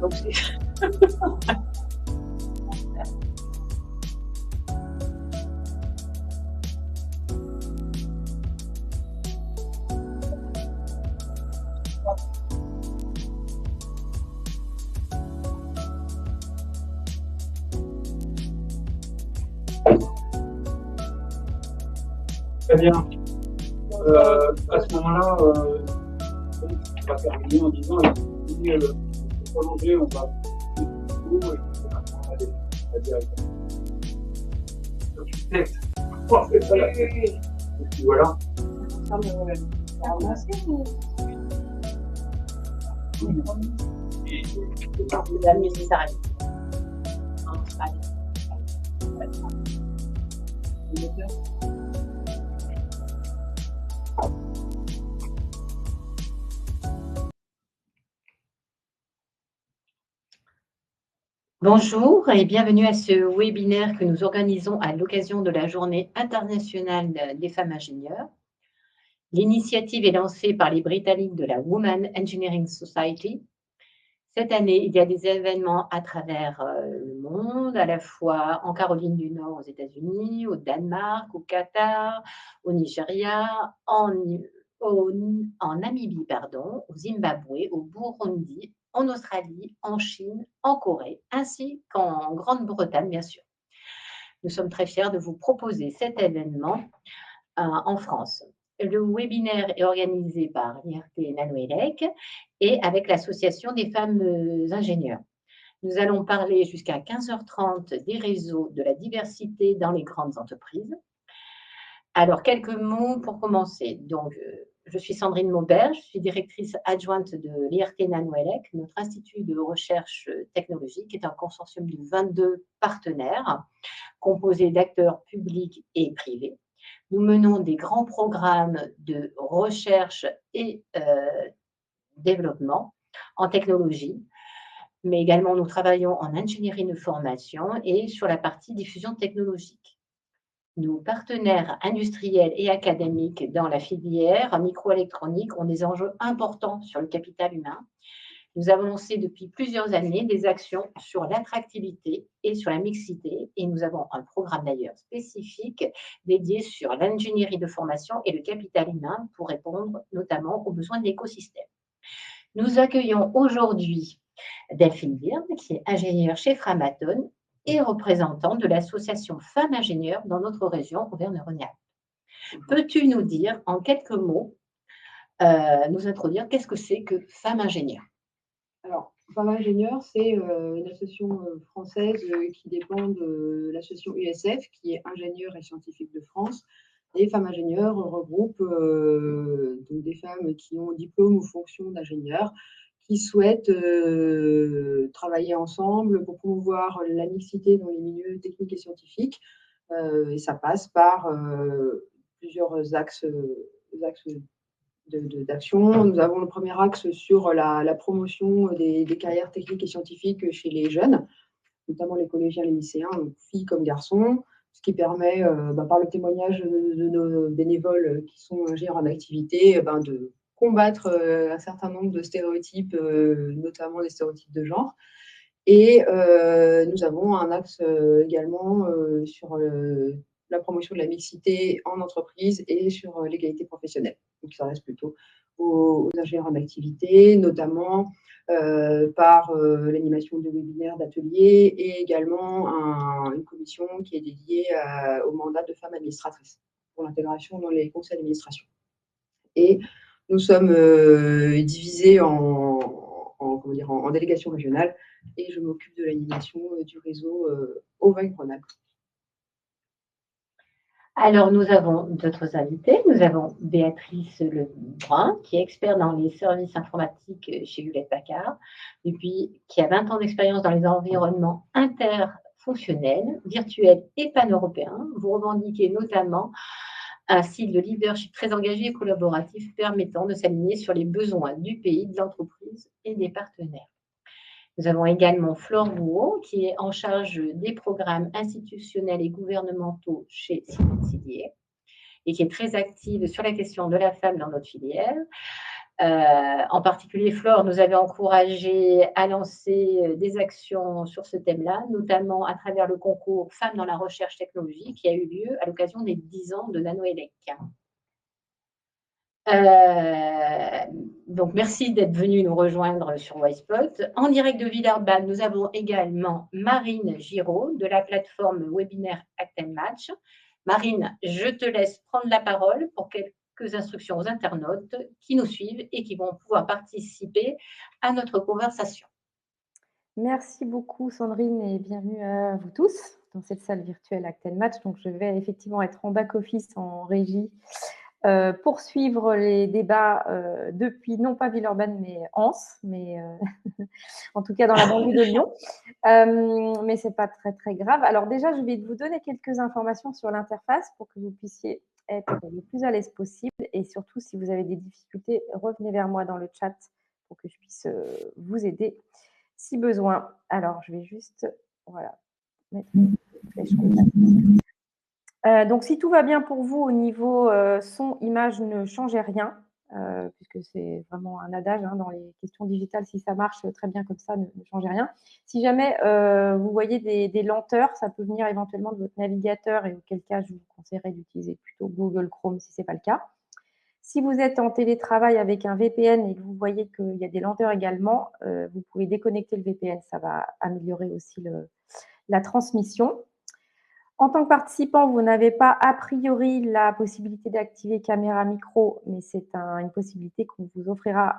Donc, c'est... Très bien. À ce moment-là, on va terminer en disant si prolonger, on va et la direction. Texte. Oh, c'est ça, la tête. Et puis voilà. Bonjour et bienvenue à ce webinaire que nous organisons à l'occasion de la Journée internationale des femmes ingénieures. L'initiative est lancée par les Britanniques de la Women Engineering Society. Cette année, il y a des événements à travers le monde, à la fois en Caroline du Nord aux États-Unis, au Danemark, au Qatar, au Nigeria, en Namibie, au Zimbabwe, au Burundi, en Australie, en Chine, en Corée, ainsi qu'en Grande-Bretagne, bien sûr. Nous sommes très fiers de vous proposer cet événement en France. Le webinaire est organisé par l'IRT Nanoélec et avec l'Association des femmes ingénieures. Nous allons parler jusqu'à 15h30 des réseaux de la diversité dans les grandes entreprises. Alors, quelques mots pour commencer. Donc, je suis Sandrine Maubert, je suis directrice adjointe de l'IRT Nanoélec, notre institut de recherche technologique, qui est un consortium de 22 partenaires composé d'acteurs publics et privés. Nous menons des grands programmes de recherche et développement en technologie, mais également nous travaillons en ingénierie de formation et sur la partie diffusion technologique. Nos partenaires industriels et académiques dans la filière microélectronique ont des enjeux importants sur le capital humain. Nous avons lancé depuis plusieurs années des actions sur l'attractivité et sur la mixité et nous avons un programme d'ailleurs spécifique dédié sur l'ingénierie de formation et le capital humain pour répondre notamment aux besoins de l'écosystème. Nous accueillons aujourd'hui Delphine Bird, qui est ingénieure chez Framatome et représentante de l'association Femmes Ingénieures dans notre région Auvergne-Rhône-Alpes. Peux-tu nous dire en quelques mots, nous introduire qu'est-ce que c'est que Femmes Ingénieures? Alors, Femmes Ingénieures, c'est une association française qui dépend de l'association USF, qui est Ingénieurs et Scientifiques de France. Et Femmes Ingénieures regroupe donc des femmes qui ont diplôme ou fonction d'ingénieur, qui souhaitent travailler ensemble pour promouvoir la mixité dans les milieux techniques et scientifiques. Et ça passe par plusieurs axes d'action. Nous avons le premier axe sur la promotion des carrières techniques et scientifiques chez les jeunes, notamment les collégiens et les lycéens, donc filles comme garçons, ce qui permet, par le témoignage de nos bénévoles qui sont ingénieurs en activité, de combattre un certain nombre de stéréotypes, notamment les stéréotypes de genre. Et nous avons un axe également sur la promotion de la mixité en entreprise et sur l'égalité professionnelle. Donc, ça reste plutôt aux ingénieurs en activité, notamment par l'animation de webinaires, d'ateliers et également une commission qui est dédiée au mandat de femmes administratrices pour l'intégration dans les conseils d'administration. Et nous sommes divisés en délégations régionales et je m'occupe de l'animation du réseau Auvergne-Rhône-Alpes. Alors, nous avons d'autres invités. Nous avons Béatrice Lebrun, qui est experte dans les services informatiques chez Hewlett-Packard, qui a 20 ans d'expérience dans les environnements interfonctionnels, virtuels et pan-européens. Vous revendiquez notamment un style de leadership très engagé et collaboratif permettant de s'aligner sur les besoins du pays, de l'entreprise et des partenaires. Nous avons également Flore Bouot, qui est en charge des programmes institutionnels et gouvernementaux chez Siemens et qui est très active sur la question de la femme dans notre filière. En particulier, Flore nous avait encouragé à lancer des actions sur ce thème-là, notamment à travers le concours Femmes dans la recherche technologique qui a eu lieu à l'occasion des 10 ans de NanoElec. Donc, merci d'être venu nous rejoindre sur Wisepot. En direct de Villeurbanne, nous avons également Marine Giraud de la plateforme webinaire ActandMatch. Marine, je te laisse prendre la parole pour quelques instructions aux internautes qui nous suivent et qui vont pouvoir participer à notre conversation. Merci beaucoup Sandrine et bienvenue à vous tous dans cette salle virtuelle ActandMatch. Donc, je vais effectivement être en back-office, en régie, poursuivre les débats depuis, non pas Villeurbanne, mais Anse, mais en tout cas dans la banlieue de Lyon. Mais ce n'est pas très, très grave. Alors déjà, je vais vous donner quelques informations sur l'interface pour que vous puissiez être le plus à l'aise possible. Et surtout, si vous avez des difficultés, revenez vers moi dans le chat pour que je puisse vous aider si besoin. Alors, je vais juste mettre une flèche comme ça. Donc, si tout va bien pour vous au niveau son, image, ne changez rien, puisque c'est vraiment un adage dans les questions digitales. Si ça marche très bien comme ça, ne changez rien. Si jamais vous voyez des lenteurs, ça peut venir éventuellement de votre navigateur et auquel cas, je vous conseillerais d'utiliser plutôt Google Chrome si ce n'est pas le cas. Si vous êtes en télétravail avec un VPN et que vous voyez qu'il y a des lenteurs également, vous pouvez déconnecter le VPN, ça va améliorer aussi la transmission. En tant que participant, vous n'avez pas a priori la possibilité d'activer caméra micro, mais c'est une possibilité qu'on vous offrira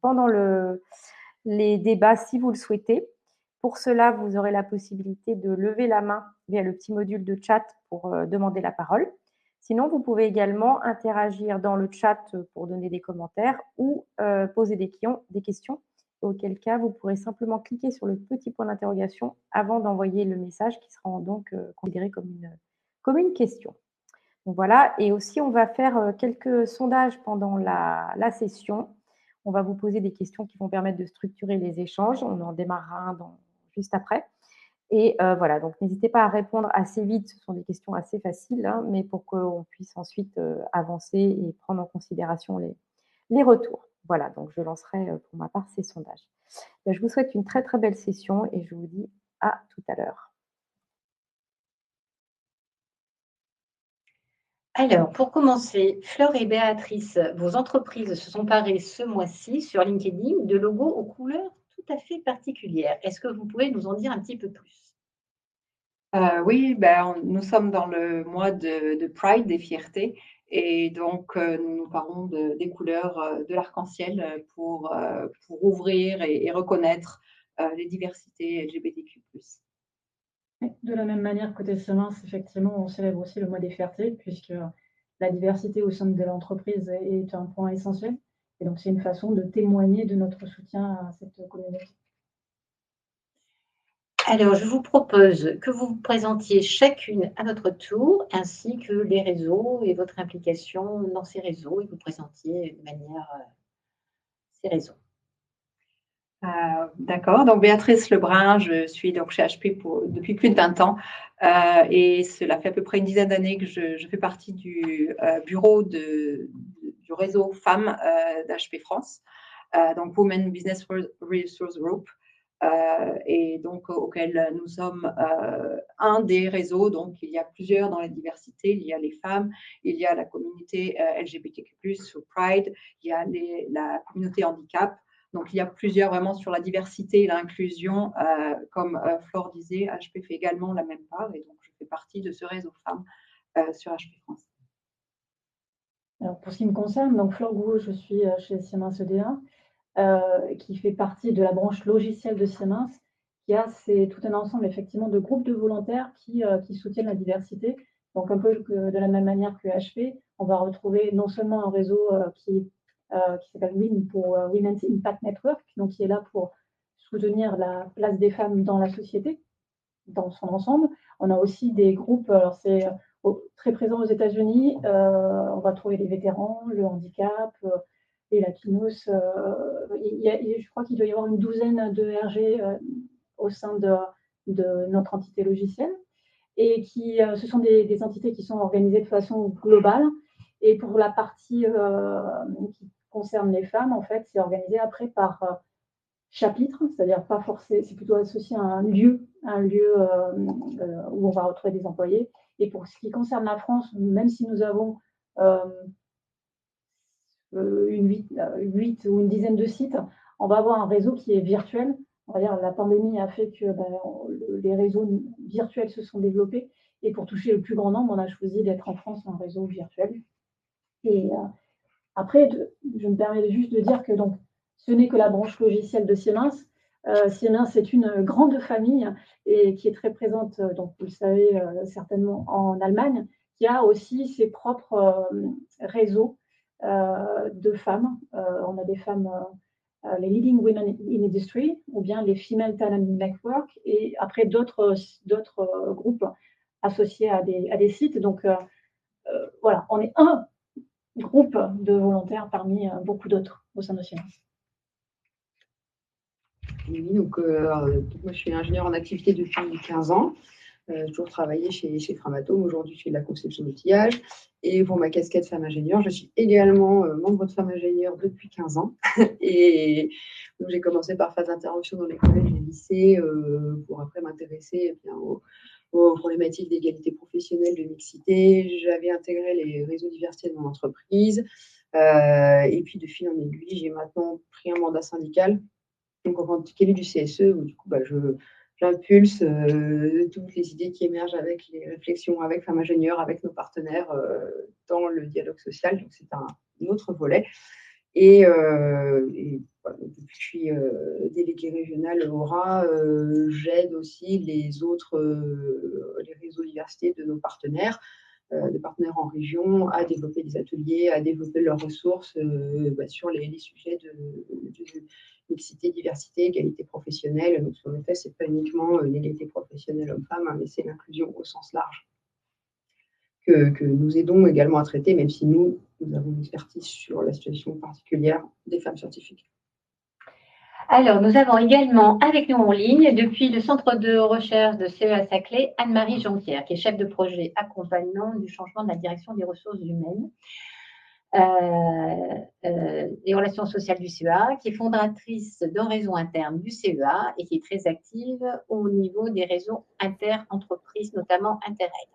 pendant les débats si vous le souhaitez. Pour cela, vous aurez la possibilité de lever la main via le petit module de chat pour demander la parole. Sinon, vous pouvez également interagir dans le chat pour donner des commentaires ou poser des questions, auquel cas vous pourrez simplement cliquer sur le petit point d'interrogation avant d'envoyer le message qui sera donc considéré comme une question. Donc voilà, et aussi on va faire quelques sondages pendant la session. On va vous poser des questions qui vont permettre de structurer les échanges. On en démarrera un juste après. Et voilà, donc n'hésitez pas à répondre assez vite. Ce sont des questions assez faciles, mais pour qu'on puisse ensuite avancer et prendre en considération les retours. Voilà, donc je lancerai pour ma part ces sondages. Je vous souhaite une très, très belle session et je vous dis à tout à l'heure. Alors, pour commencer, Flore et Béatrice, vos entreprises se sont parées ce mois-ci sur LinkedIn de logos aux couleurs tout à fait particulières. Est-ce que vous pouvez nous en dire un petit peu plus? Oui, nous sommes dans le mois de Pride, des fiertés, et donc nous parlons des couleurs de l'arc-en-ciel pour ouvrir et reconnaître les diversités LGBTQ+. De la même manière, côté Seminces, effectivement, on célèbre aussi le mois des fiertés, puisque la diversité au sein de l'entreprise est un point essentiel. Et donc, c'est une façon de témoigner de notre soutien à cette communauté. Alors, je vous propose que vous vous présentiez chacune à votre tour, ainsi que les réseaux et votre implication dans ces réseaux, et vous présentiez de manière ces réseaux. D'accord, donc Béatrice Lebrun, je suis donc chez HP depuis plus de 20 ans et cela fait à peu près une dizaine d'années que je fais partie du bureau du réseau femmes d'HP France, donc Women Business Resource Group, et donc auquel nous sommes un des réseaux. Donc il y a plusieurs dans la diversité, il y a les femmes, il y a la communauté LGBTQ+, ou Pride, il y a la communauté handicap. Donc, il y a plusieurs vraiment sur la diversité et l'inclusion. Comme Flore disait, HP fait également la même part et donc je fais partie de ce réseau femmes sur HP France. Alors, pour ce qui me concerne, donc Flore Gouault, je suis chez Siemens EDA, qui fait partie de la branche logicielle de Siemens, c'est tout un ensemble effectivement de groupes de volontaires qui soutiennent la diversité. Donc, un peu de la même manière que HP, on va retrouver non seulement un réseau qui s'appelle WIN pour Women's Impact Network, donc qui est là pour soutenir la place des femmes dans la société, dans son ensemble. On a aussi des groupes, alors c'est très présent aux États-Unis, on va trouver les vétérans, le handicap, les latinos. Je crois qu'il doit y avoir une douzaine de RG au sein de notre entité logicielle, et ce sont des entités qui sont organisées de façon globale. Et pour la partie qui concerne les femmes, en fait, c'est organisé après par chapitre, c'est-à-dire pas forcément, c'est plutôt associé à un lieu où on va retrouver des employés. Et pour ce qui concerne la France, même si nous avons 8 ou une dizaine de sites, on va avoir un réseau qui est virtuel. On va dire la pandémie a fait que les réseaux virtuels se sont développés. Et pour toucher le plus grand nombre, on a choisi d'être en France un réseau virtuel. Et après, je me permets juste de dire que donc, ce n'est que la branche logicielle de Siemens. Siemens est une grande famille et qui est très présente, donc vous le savez certainement, en Allemagne, qui a aussi ses propres réseaux de femmes. On a des femmes, les Leading Women in Industry, ou bien les Female Talent Network, et après d'autres groupes associés à des sites. Donc voilà, on est un groupe de volontaires parmi beaucoup d'autres au sein de Siemens. Oui, donc moi je suis ingénieure en activité depuis 15 ans. J'ai toujours travaillé chez Framatome. Aujourd'hui, je fais de la conception d'outillage. Et pour ma casquette femme ingénieure, je suis également membre de femme ingénieure depuis 15 ans. Et donc, j'ai commencé par faire des interventions dans les collèges et les lycées pour après m'intéresser aux problématiques d'égalité professionnelle, de mixité. J'avais intégré les réseaux diversité de mon entreprise. Et puis, de fil en aiguille, j'ai maintenant pris un mandat syndical. Donc, en tant qu'élu du CSE, où du coup, j'impulse toutes les idées qui émergent avec les réflexions avec Femmes Ingénieures, avec nos partenaires dans le dialogue social. Donc, c'est un autre volet. Et voilà, depuis que je suis déléguée régionale Aura, j'aide aussi les autres, les réseaux diversité de nos partenaires en région, à développer des ateliers, à développer leurs ressources sur les sujets de mixité, diversité, égalité professionnelle. Donc, en effet, ce n'est pas uniquement l'égalité professionnelle homme-femme, mais c'est l'inclusion au sens large que nous aidons également à traiter, même si nous avons une expertise sur la situation particulière des femmes scientifiques. Alors, nous avons également avec nous en ligne, depuis le centre de recherche de CEA Saclay, Anne-Marie Jonquière, qui est chef de projet accompagnement du changement de la direction des ressources humaines, des relations sociales du CEA, qui est fondatrice d'un réseau interne du CEA et qui est très active au niveau des réseaux inter-entreprises, notamment Interreg.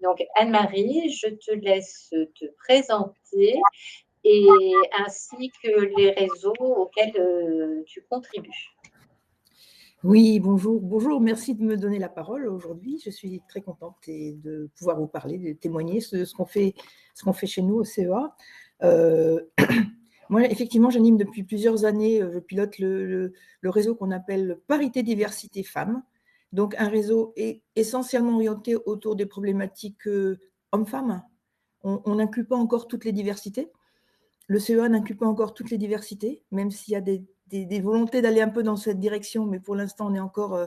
Donc, Anne-Marie, je te laisse te présenter et ainsi que les réseaux auxquels tu contribues. Oui, bonjour, merci de me donner la parole aujourd'hui. Je suis très contente de pouvoir vous parler, de témoigner ce qu'on fait chez nous au CEA. Moi, effectivement, j'anime depuis plusieurs années, je pilote le réseau qu'on appelle Parité Diversité Femmes. Donc, un réseau essentiellement orienté autour des problématiques hommes-femmes. On n'inclut pas encore toutes les diversités. Le CEA n'inclut pas encore toutes les diversités, même s'il y a des volontés d'aller un peu dans cette direction, mais pour l'instant, on est encore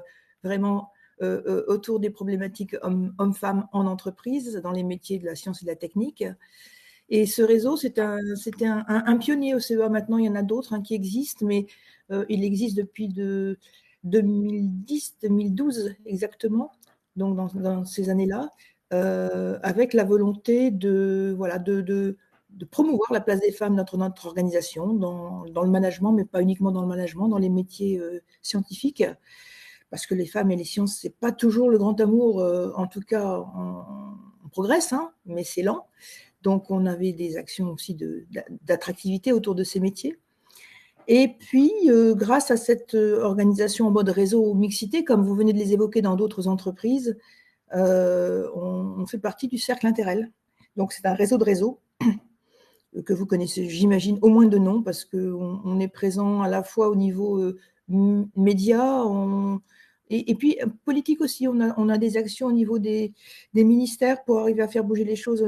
vraiment autour des problématiques hommes-femmes en entreprise, dans les métiers de la science et de la technique. Et ce réseau, c'était un pionnier au CEA. Maintenant, il y en a d'autres qui existent, mais il existe depuis 2010-2012 exactement, donc dans ces années-là, avec la volonté de promouvoir la place des femmes dans notre organisation, dans le management, mais pas uniquement dans le management, dans les métiers scientifiques, parce que les femmes et les sciences, c'est pas toujours le grand amour, en tout cas, on progresse, mais c'est lent. Donc, on avait des actions aussi d'attractivité autour de ces métiers. Et puis, grâce à cette organisation en mode réseau mixité, comme vous venez de les évoquer dans d'autres entreprises, on fait partie du cercle Interrel. Donc, c'est un réseau de réseaux que vous connaissez, j'imagine, au moins de nom, parce qu'on est présent à la fois au niveau médias, et puis politique aussi. On a des actions au niveau des ministères pour arriver à faire bouger les choses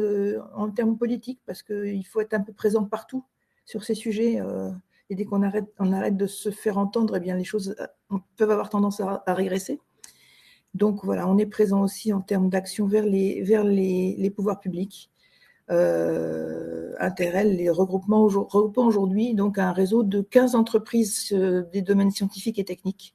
en termes politiques, parce qu'il faut être un peu présent partout sur ces sujets. Et dès qu'on arrête de se faire entendre, eh bien, les choses peuvent avoir tendance à régresser. Donc voilà, on est présent aussi en termes d'action vers les pouvoirs publics. Interrel, les regroupant aujourd'hui donc un réseau de 15 entreprises des domaines scientifiques et techniques,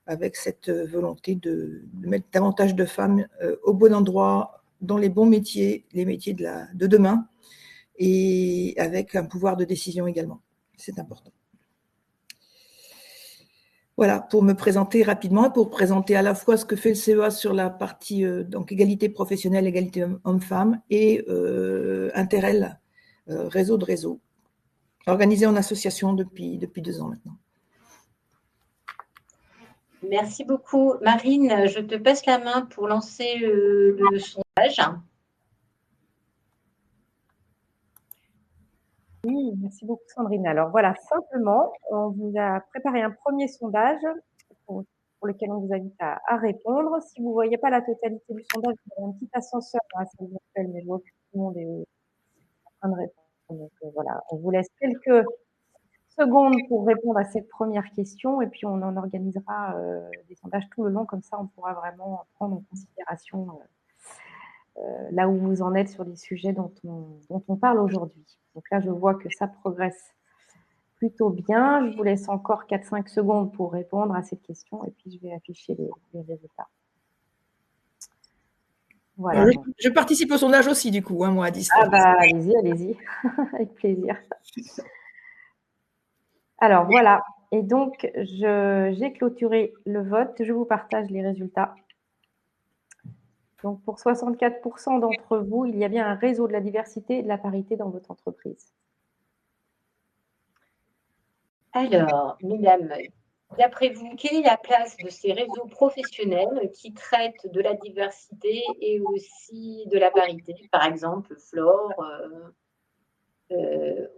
avec cette volonté de mettre davantage de femmes au bon endroit, dans les bons métiers, les métiers de demain, et avec un pouvoir de décision également. C'est important. Voilà, pour me présenter rapidement, pour présenter à la fois ce que fait le CEA sur la partie donc égalité professionnelle, égalité homme-femme et Interel, réseau de réseaux, organisé en association depuis 2 ans maintenant. Merci beaucoup. Marine, je te passe la main pour lancer le sondage. Oui, merci beaucoup Sandrine. Alors voilà, simplement, on vous a préparé un premier sondage pour lequel on vous invite à répondre. Si vous ne voyez pas la totalité du sondage, vous avez un petit ascenseur dans la salle virtuelle, mais je vois que tout le monde est en train de répondre. Donc voilà, on vous laisse quelques secondes pour répondre à cette première question et puis on en organisera des sondages tout le long, comme ça on pourra vraiment prendre en considération là où vous en êtes sur les sujets dont on parle aujourd'hui. Donc là, je vois que ça progresse plutôt bien. Je vous laisse encore 4-5 secondes pour répondre à cette question et puis je vais afficher les résultats. Voilà. Je participe au sondage aussi, du coup, moi, à distance. Ah bah, allez-y, avec plaisir. Alors, voilà. Et donc, j'ai clôturé le vote. Je vous partage les résultats. Donc, pour 64% d'entre vous, il y a bien un réseau de la diversité et de la parité dans votre entreprise. Alors, mesdames, d'après vous, quelle est la place de ces réseaux professionnels qui traitent de la diversité et aussi de la parité? Par exemple, Flore,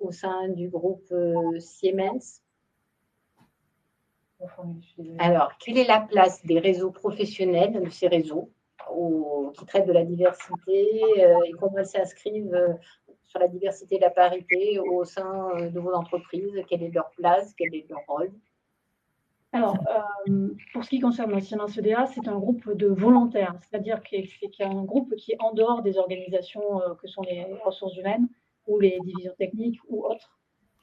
au sein du groupe Siemens. Alors, quelle est la place des réseaux professionnels, de ces réseaux qui traitent de la diversité et comment elles s'inscrivent sur la diversité et la parité au sein de vos entreprises? Quelle est leur place? Quel est leur rôle? Alors, pour ce qui concerne la Siemens EDA, c'est un groupe de volontaires, c'est-à-dire qu'il y a un groupe qui est en dehors des organisations que sont les ressources humaines ou les divisions techniques ou autres.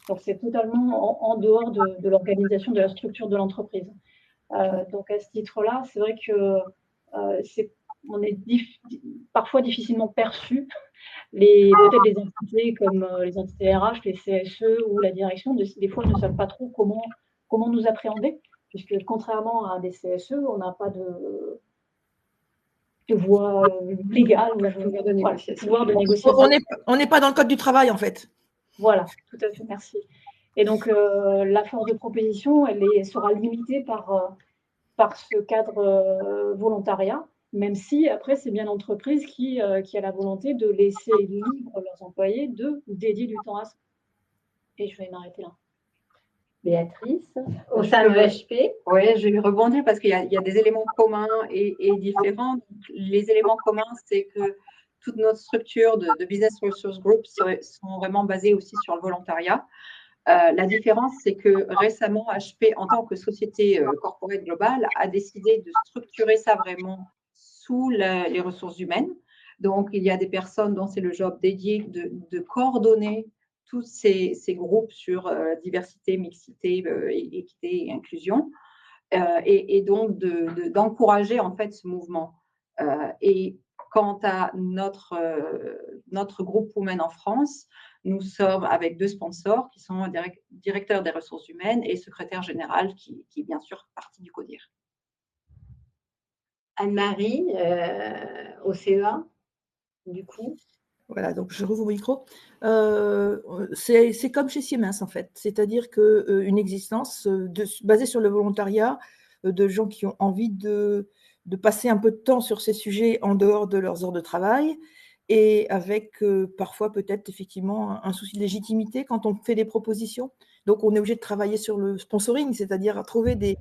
Donc, c'est totalement en dehors de l'organisation, de la structure de l'entreprise. Donc, à ce titre-là, c'est vrai que on est parfois difficilement perçu. Peut-être les entités comme les entités RH, les CSE ou la direction, des fois, ne savent pas trop comment nous appréhender, puisque contrairement à des CSE, on n'a pas de voie légale ou pouvoir de négociation. On n'est pas dans le code du travail, en fait. Voilà, tout à fait, merci. Et donc, la force de proposition, elle sera limitée par ce cadre volontariat, même si, après, c'est bien l'entreprise qui a la volonté de laisser libre leurs employés de dédier du temps à ça. Et je vais m'arrêter là. Béatrice, au sein de HP. Oui, je vais rebondir parce qu'il y a des éléments communs et différents. Les éléments communs, c'est que toute notre structure de Business Resource Group sont vraiment basées aussi sur le volontariat. La différence, c'est que récemment, HP, en tant que société corporate globale, a décidé de structurer ça vraiment sous les ressources humaines. Donc, il y a des personnes dont c'est le job dédié de coordonner tous ces groupes sur diversité, mixité, équité et inclusion, et donc d'encourager en fait ce mouvement. Et quant à notre groupe Women en France, nous sommes avec 2 sponsors qui sont directeur des ressources humaines et secrétaire général qui est bien sûr partie du CODIR. Anne-Marie, au CEA, du coup. Voilà, donc je rouvre mon micro. C'est comme chez Siemens, en fait. C'est-à-dire qu'une existence basée sur le volontariat, de gens qui ont envie de passer un peu de temps sur ces sujets en dehors de leurs heures de travail, et avec parfois peut-être effectivement un souci de légitimité quand on fait des propositions. Donc, on est obligé de travailler sur le sponsoring, c'est-à-dire à trouver des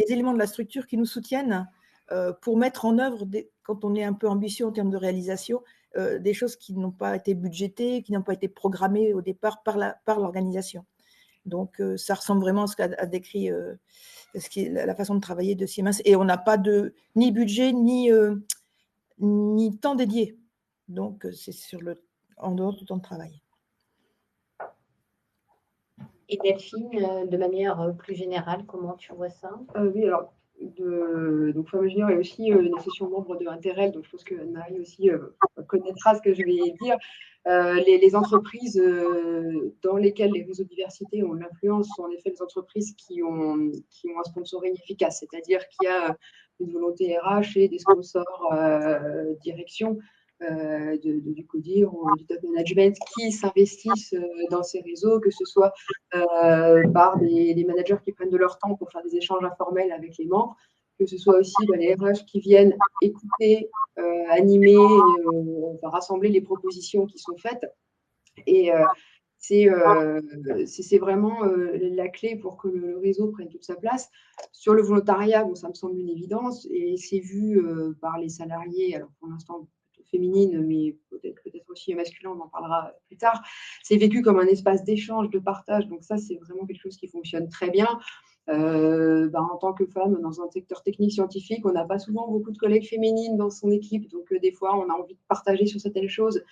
éléments de la structure qui nous soutiennent pour mettre en œuvre, quand on est un peu ambitieux en termes de réalisation, des choses qui n'ont pas été budgétées, qui n'ont pas été programmées au départ par l'organisation. Donc, ça ressemble vraiment à ce qu'a décrit la façon de travailler de Siemens. Et on n'a pas ni budget, ni temps dédié. Donc, c'est en dehors du temps de travail. Et Delphine, de manière plus générale, comment tu vois ça? Oui, alors donc Femmes Juniors est aussi une association membre de Interrel, donc je pense que Anne-Marie aussi connaîtra ce que je vais dire. Les entreprises dans lesquelles les réseaux de diversité ont de l'influence sont en effet les entreprises qui ont un sponsoring efficace, c'est-à-dire qu'il y a une volonté RH et des sponsors direction du CODIR ou du top management qui s'investissent dans ces réseaux, que ce soit par des managers qui prennent de leur temps pour faire des échanges informels avec les membres, que ce soit aussi les RH qui viennent écouter, animer, rassembler les propositions qui sont faites. Et c'est vraiment la clé pour que le réseau prenne toute sa place. Sur le volontariat, bon, ça me semble une évidence, et c'est vu par les salariés, alors pour l'instant plutôt féminines, mais peut-être aussi masculin, on en parlera plus tard. C'est vécu comme un espace d'échange, de partage, donc ça, c'est vraiment quelque chose qui fonctionne très bien. En tant que femme dans un secteur technique scientifique, on n'a pas souvent beaucoup de collègues féminines dans son équipe, donc des fois, on a envie de partager sur certaines choses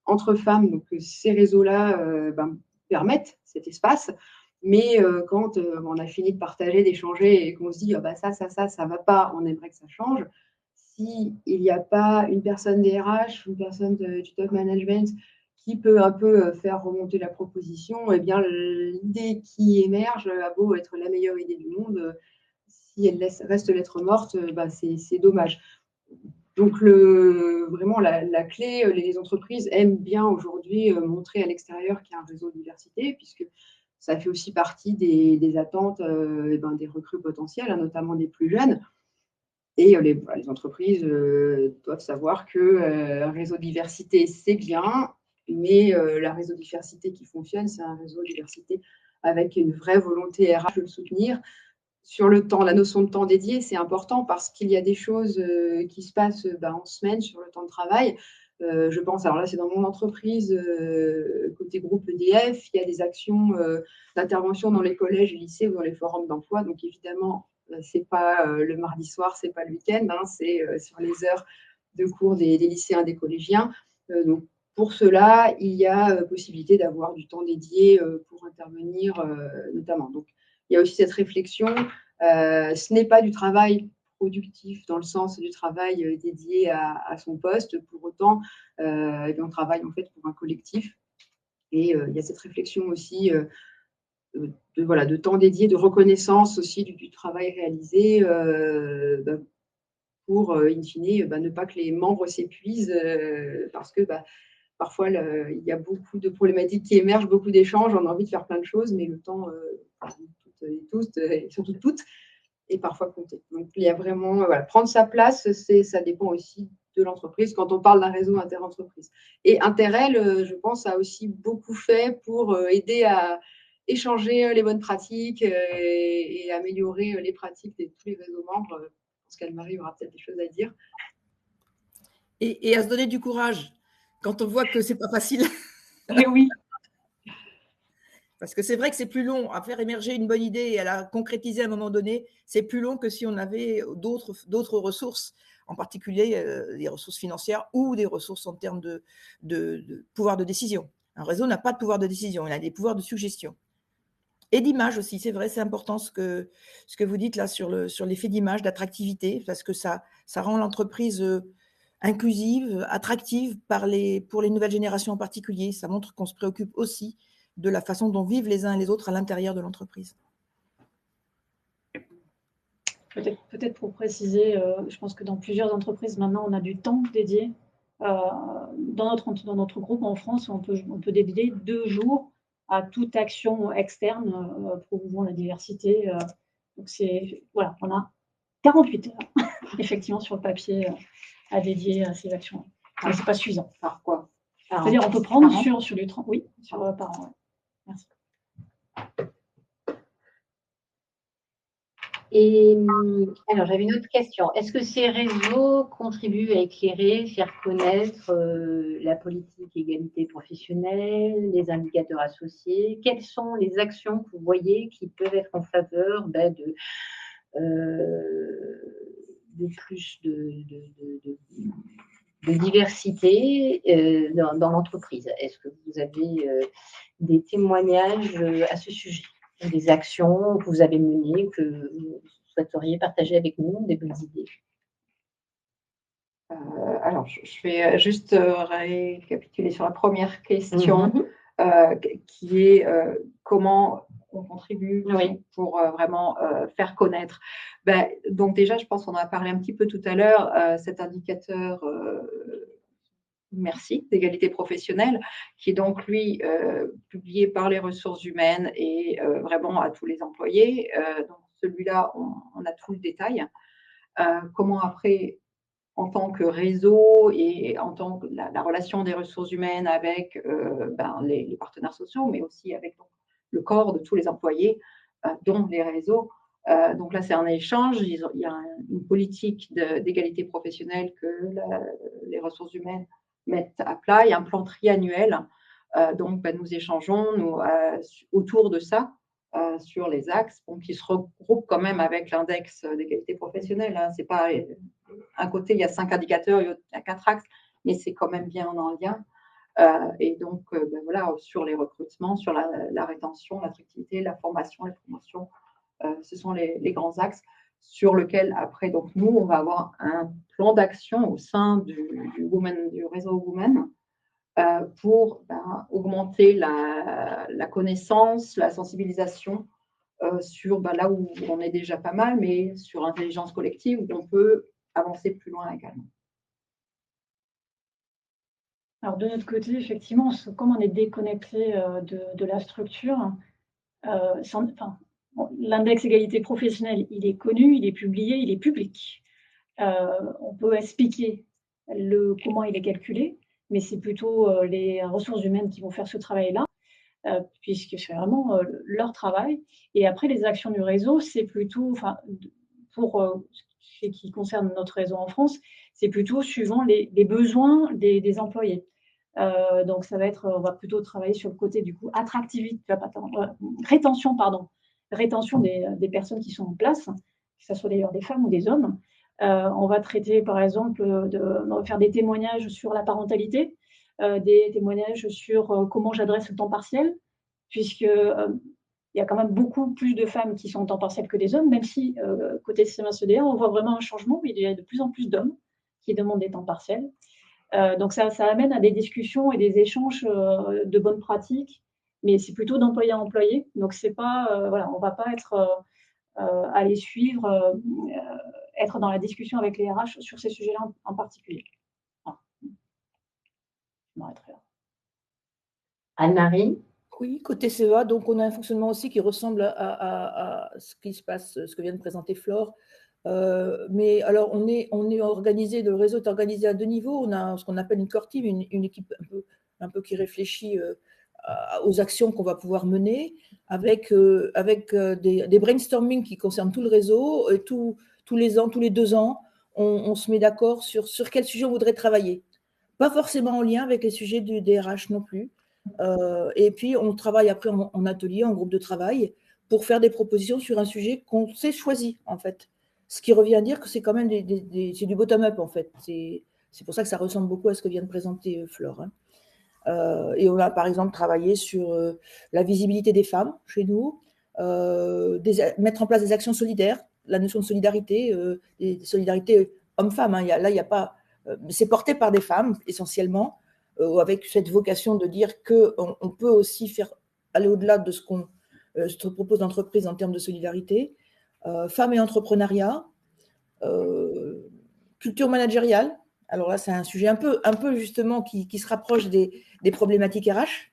entre femmes. Donc, ces réseaux-là permettent cet espace. Mais quand on a fini de partager, d'échanger et qu'on se dit ça ne va pas, on aimerait que ça change, s'il n'y a pas une personne des RH, une personne du top management qui peut un peu faire remonter la proposition, eh bien, l'idée qui émerge a beau être la meilleure idée du monde, si elle reste lettre morte, c'est dommage. Donc, vraiment, la clé, les entreprises aiment bien aujourd'hui montrer à l'extérieur qu'il y a un réseau de diversité, puisque ça fait aussi partie des attentes des recrues potentielles, notamment des plus jeunes. Et les entreprises doivent savoir qu'un réseau de diversité, c'est bien, mais la réseau de diversité qui fonctionne, c'est un réseau de diversité avec une vraie volonté RH de le soutenir. Sur le temps, la notion de temps dédié, c'est important parce qu'il y a des choses qui se passent en semaine sur le temps de travail. Je pense, alors là, c'est dans mon entreprise, côté groupe EDF, il y a des actions d'intervention dans les collèges et lycées ou dans les forums d'emploi. Donc, évidemment, ce n'est pas le mardi soir, ce n'est pas le week-end, c'est sur les heures de cours des lycéens, des collégiens. Donc, pour cela, il y a possibilité d'avoir du temps dédié pour intervenir notamment. Donc, il y a aussi cette réflexion. Ce n'est pas du travail productif dans le sens du travail dédié à son poste. Pour autant, on travaille en fait pour un collectif. Et il y a cette réflexion aussi de temps dédié, de reconnaissance aussi du travail réalisé pour, in fine, ne pas que les membres s'épuisent parce que parfois, il y a beaucoup de problématiques qui émergent, beaucoup d'échanges, on a envie de faire plein de choses, mais le temps, surtout toutes, est parfois compté. Donc, il y a vraiment, prendre sa place, ça dépend aussi de l'entreprise quand on parle d'un réseau interentreprise. Et Interrel, je pense, a aussi beaucoup fait pour aider à échanger les bonnes pratiques et améliorer les pratiques de tous les réseaux membres. Je pense qu'Anne-Marie aura peut-être des choses à dire. Et à se donner du courage quand on voit que ce n'est pas facile. Mais oui. Parce que c'est vrai que c'est plus long à faire émerger une bonne idée et à la concrétiser à un moment donné. C'est plus long que si on avait d'autres ressources, en particulier des ressources financières ou des ressources en termes de pouvoir de décision. Un réseau n'a pas de pouvoir de décision, il a des pouvoirs de suggestion. Et d'image aussi, c'est vrai, c'est important ce que vous dites là sur l'effet d'image, d'attractivité, parce que ça rend l'entreprise inclusive, attractive pour les nouvelles générations en particulier. Ça montre qu'on se préoccupe aussi de la façon dont vivent les uns et les autres à l'intérieur de l'entreprise. Peut-être pour préciser, je pense que dans plusieurs entreprises, maintenant, on a du temps dédié. Dans notre groupe en France, on peut dédier 2 jours à toute action externe promouvant la diversité. Donc, voilà, on a 48 heures, effectivement, sur le papier à dédier à ces actions. Mais ce n'est pas suffisant. Par quoi? C'est-à-dire, on peut prendre sur du temps. Oui, par an. Ouais. Merci. Et alors, j'avais une autre question. Est-ce que ces réseaux contribuent à éclairer, faire connaître la politique égalité professionnelle, les indicateurs associés? Quelles sont les actions que vous voyez qui peuvent être en faveur de plus de diversité dans l'entreprise? Est-ce que vous avez des témoignages à ce sujet, des actions que vous avez menées, que vous souhaiteriez partager avec nous des bonnes idées? Alors, je vais juste récapituler sur la première question, qui est comment on contribue pour vraiment faire connaître. Donc déjà, je pense qu'on en a parlé un petit peu tout à l'heure, cet indicateur Merci d'égalité professionnelle, qui est donc, lui, publié par les ressources humaines et vraiment à tous les employés. Donc celui-là, on a tout le détail. Comment après, en tant que réseau et en tant que la relation des ressources humaines avec les partenaires sociaux, mais aussi avec donc, le corps de tous les employés, dont les réseaux. Donc là, c'est un échange. Il y a une politique d'égalité professionnelle que les ressources humaines mettent à plat. Il y a un plan triannuel. Donc, nous échangeons autour de ça. Sur les axes, qui se regroupent quand même avec l'index d'égalité professionnelle. Hein. C'est pas un côté, il y a 5 indicateurs, il y a 4 axes, mais c'est quand même bien en lien. Et donc, voilà, sur les recrutements, sur la rétention, l'attractivité, la formation, la promotion, ce sont les grands axes sur lesquels, après, donc nous, on va avoir un plan d'action au sein du réseau Women pour augmenter la connaissance, la sensibilisation sur là où on est déjà pas mal, mais sur l'intelligence collective, où on peut avancer plus loin également. Alors, de notre côté, effectivement, comme on est déconnecté de la structure, l'index égalité professionnelle, il est connu, il est publié, il est public. On peut expliquer comment il est calculé, mais c'est plutôt les ressources humaines qui vont faire ce travail-là, puisque c'est vraiment leur travail. Et après, les actions du réseau, c'est plutôt, pour ce qui concerne notre réseau en France, c'est plutôt suivant les besoins des employés. Donc, ça va être, on va plutôt travailler sur le côté du coup rétention des personnes qui sont en place, que ce soit d'ailleurs des femmes ou des hommes. On va traiter, par exemple, on va faire des témoignages sur la parentalité, des témoignages sur comment j'adresse le temps partiel, puisque il y a quand même beaucoup plus de femmes qui sont en temps partiel que des hommes, même si côté CMA-CEDEA, on voit vraiment un changement. Il y a de plus en plus d'hommes qui demandent des temps partiels. Donc ça amène à des discussions et des échanges de bonnes pratiques, mais c'est plutôt d'employé à employé. Donc c'est pas, on va pas être aller suivre, être dans la discussion avec les RH sur ces sujets-là en particulier. Je m'arrêterai là. Anne-Marie? Oui, côté CEA, donc on a un fonctionnement aussi qui ressemble à ce qui se passe, ce que vient de présenter Flore. Mais alors, on est organisé, le réseau est organisé à 2 niveaux. On a ce qu'on appelle une core team, une équipe un peu qui réfléchit aux actions qu'on va pouvoir mener, avec des brainstorming qui concernent tout le réseau. Et tous les ans, tous les 2 ans, on se met d'accord sur quel sujet on voudrait travailler. Pas forcément en lien avec les sujets du DRH non plus. Et puis, on travaille après en atelier, en groupe de travail, pour faire des propositions sur un sujet qu'on s'est choisi, en fait. Ce qui revient à dire que c'est quand même c'est du bottom-up, en fait. C'est pour ça que ça ressemble beaucoup à ce que vient de présenter Flore. Hein. Et on a, par exemple, travaillé sur la visibilité des femmes chez nous, mettre en place des actions solidaires, la notion de solidarité, des solidarités hommes-femmes. Hein. Là, il n'y a pas... c'est porté par des femmes, essentiellement, avec cette vocation de dire qu'on peut aussi aller au-delà de ce qu'on se propose d'entreprise en termes de solidarité. Femmes et entrepreneuriat, culture managériale. Alors là, c'est un sujet un peu justement qui se rapproche des problématiques RH.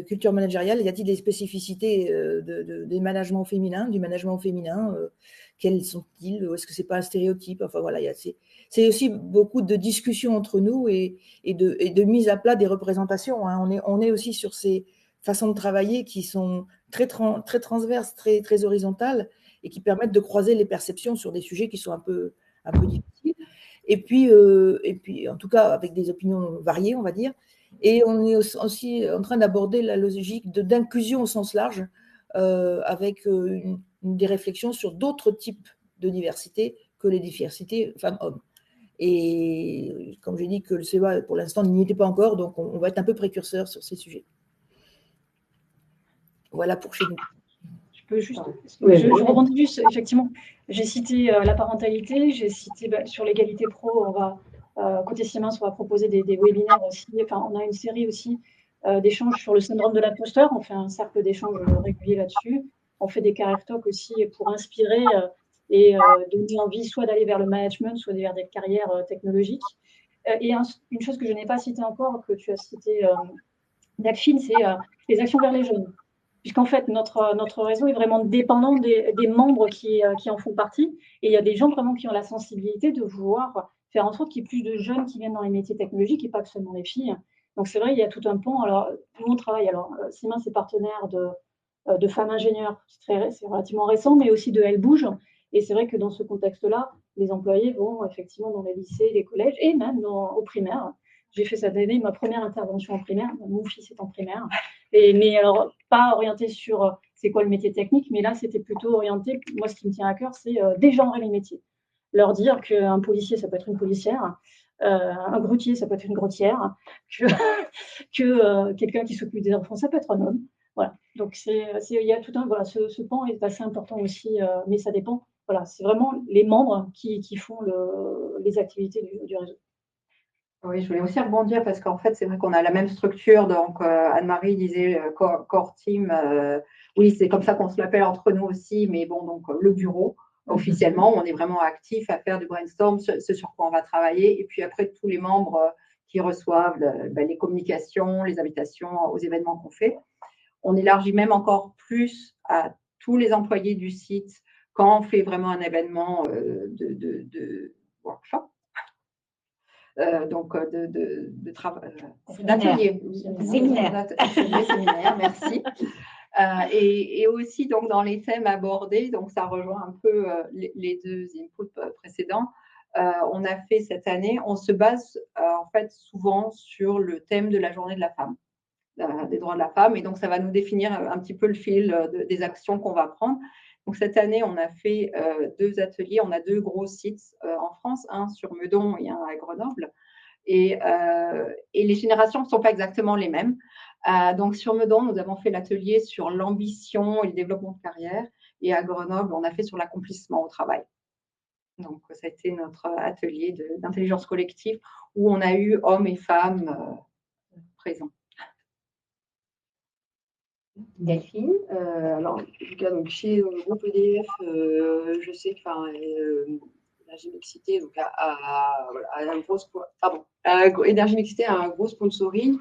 Culture managériale, y a-t-il des spécificités du management au féminin? Quels sont-ils? Est-ce que ce n'est pas un stéréotype? Enfin voilà, c'est aussi beaucoup de discussions entre nous et de mise à plat des représentations. Hein. On est aussi sur ces façons de travailler qui sont très transverses, très horizontales et qui permettent de croiser les perceptions sur des sujets qui sont un peu difficiles. Et puis, en tout cas, avec des opinions variées, on va dire. Et on est aussi en train d'aborder la logique d'inclusion au sens large, avec des réflexions sur d'autres types de diversité que les diversités femmes-hommes. Et comme j'ai dit que le CEA, pour l'instant, n'y était pas encore, donc on va être un peu précurseur sur ces sujets. Voilà pour chez nous. peux juste. Oui, Je oui. rebondis juste, effectivement. J'ai cité la parentalité, j'ai cité sur l'égalité pro, côté Siemens, on va proposer des webinaires aussi. Enfin, on a une série aussi d'échanges sur le syndrome de l'imposteur. On fait un cercle d'échanges régulier là-dessus. On fait des career talks aussi pour inspirer et donner envie soit d'aller vers le management, soit vers des carrières technologiques. Et une chose que je n'ai pas citée encore, que tu as citée, Delphine, c'est les actions vers les jeunes. Puisqu'en fait, notre réseau est vraiment dépendant des membres qui en font partie. Et il y a des gens vraiment qui ont la sensibilité de vouloir faire en sorte qu'il y ait plus de jeunes qui viennent dans les métiers technologiques et pas que seulement les filles. Donc c'est vrai, il y a tout un pan. Alors, nous, on travaille. Alors, Siemens est partenaire de femmes ingénieurs. C'est relativement récent, mais aussi de Elle Bouge. Et c'est vrai que dans ce contexte-là, les employés vont effectivement dans les lycées, les collèges et même au primaire. J'ai fait cette année ma première intervention en primaire. Mon fils est en primaire. Mais alors, pas orienté sur c'est quoi le métier technique, mais là, c'était plutôt orienté. Moi, ce qui me tient à cœur, c'est dégenrer les métiers. Leur dire qu'un policier, ça peut être une policière, un grutier, ça peut être une grutière, que quelqu'un qui s'occupe des enfants, ça peut être un homme. Voilà. Donc, il y a tout un. Voilà, ce pan est assez important aussi, mais ça dépend. Voilà, c'est vraiment les membres qui font les activités du réseau. Oui, je voulais aussi rebondir parce qu'en fait, c'est vrai qu'on a la même structure. Donc, Anne-Marie disait core team. Oui, c'est comme ça qu'on se l'appelle entre nous aussi. Mais bon, donc le bureau, officiellement, on est vraiment actif à faire du brainstorm, ce sur quoi on va travailler. Et puis après, tous les membres qui reçoivent les communications, les invitations aux événements qu'on fait. On élargit même encore plus à tous les employés du site quand on fait vraiment un événement de workshop. Donc d'atelier, séminaire, merci. Et aussi donc dans les thèmes abordés, donc ça rejoint un peu les deux inputs précédents. On a fait cette année, on se base en fait souvent sur le thème de la journée de la femme, des droits de la femme, et donc ça va nous définir un petit peu le fil des actions qu'on va prendre. Donc cette année, on a fait 2 ateliers, on a 2 gros sites en France, un sur Meudon et un à Grenoble. Et les générations ne sont pas exactement les mêmes. Donc sur Meudon, nous avons fait l'atelier sur l'ambition et le développement de carrière. Et à Grenoble, on a fait sur l'accomplissement au travail. Donc ça a été notre atelier d'intelligence collective où on a eu hommes et femmes présents. Delphine, alors, en tout cas, donc, chez le groupe EDF, je sais que Énergie Mixité donc, Énergie Mixité a un gros sponsoring.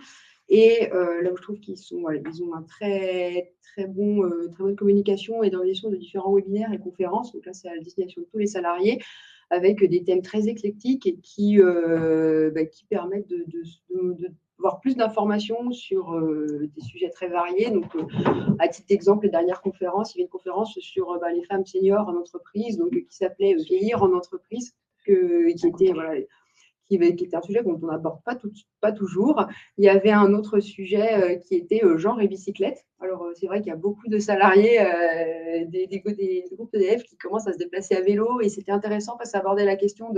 Et là où je trouve qu'ils ils ont un très bonne communication et d'organisation de différents webinaires et conférences. Donc là, c'est à la destination de tous les salariés, avec des thèmes très éclectiques et qui permettent de voir plus d'informations sur des sujets très variés. Donc, à titre d'exemple, les dernières conférences, il y avait une conférence sur les femmes seniors en entreprise, donc qui s'appelait Vieillir en entreprise, qui était un sujet dont on n'aborde pas toujours. Il y avait un autre sujet qui était genre et bicyclette. Alors, c'est vrai qu'il y a beaucoup de salariés des groupes EDF qui commencent à se déplacer à vélo, et c'était intéressant parce que ça abordait la question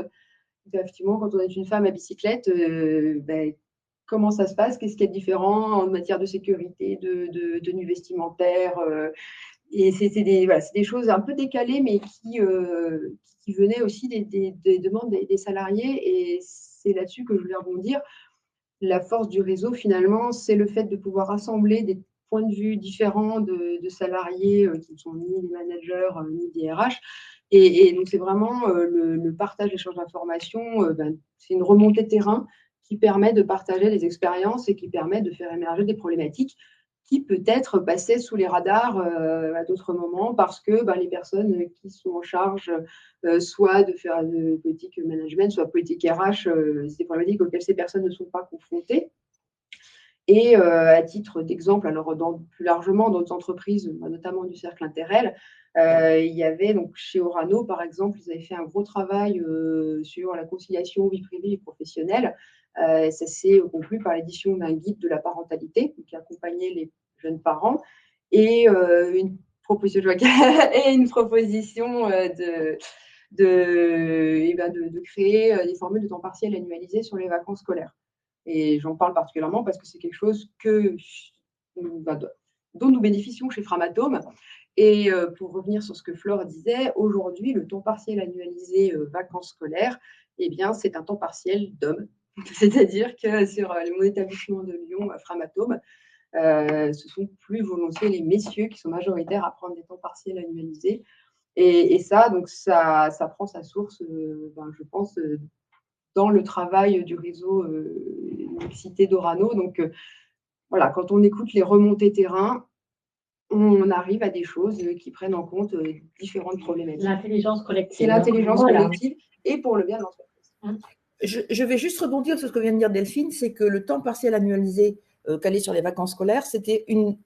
effectivement, quand on est une femme à bicyclette, comment ça se passe, qu'est-ce qui est différent en matière de sécurité, de tenue vestimentaire. Et c'est des choses un peu décalées, mais qui venaient aussi des demandes des salariés. Et c'est là-dessus que je voulais rebondir. La force du réseau, finalement, c'est le fait de pouvoir rassembler des points de vue différents de salariés qui ne sont ni des managers, ni des RH. Et donc, c'est vraiment le partage, l'échange d'informations. C'est une remontée de terrain qui permet de partager des expériences et qui permet de faire émerger des problématiques qui peut-être passaient sous les radars à d'autres moments parce que les personnes qui sont en charge soit de faire de politique management, soit politique RH, c'est des problématiques auxquelles ces personnes ne sont pas confrontées. Et à titre d'exemple, alors plus largement dans d'autres entreprises, notamment du cercle Interrel, il y avait donc chez Orano, par exemple, ils avaient fait un gros travail sur la conciliation vie privée et professionnelle. Ça s'est conclu par l'édition d'un guide de la parentalité qui accompagnait les jeunes parents et une proposition de créer des formules de temps partiel annualisées sur les vacances scolaires. Et j'en parle particulièrement parce que c'est quelque chose dont nous bénéficions chez Framatome. Et pour revenir sur ce que Flore disait, aujourd'hui, le temps partiel annualisé vacances scolaires, eh bien, c'est un temps partiel d'hommes. C'est-à-dire que sur mon établissement de Lyon, Framatome, ce sont plus volontiers les messieurs qui sont majoritaires à prendre des temps partiels annualisés. Et ça, donc ça prend sa source, je pense, dans le travail du réseau mixité d'Orano. Donc voilà, quand on écoute les remontées terrain, on arrive à des choses qui prennent en compte différentes problématiques. L'intelligence collective. C'est l'intelligence collective et pour le bien de l'entreprise. Je vais juste rebondir sur ce que vient de dire Delphine, c'est que le temps partiel annualisé calé sur les vacances scolaires, c'était une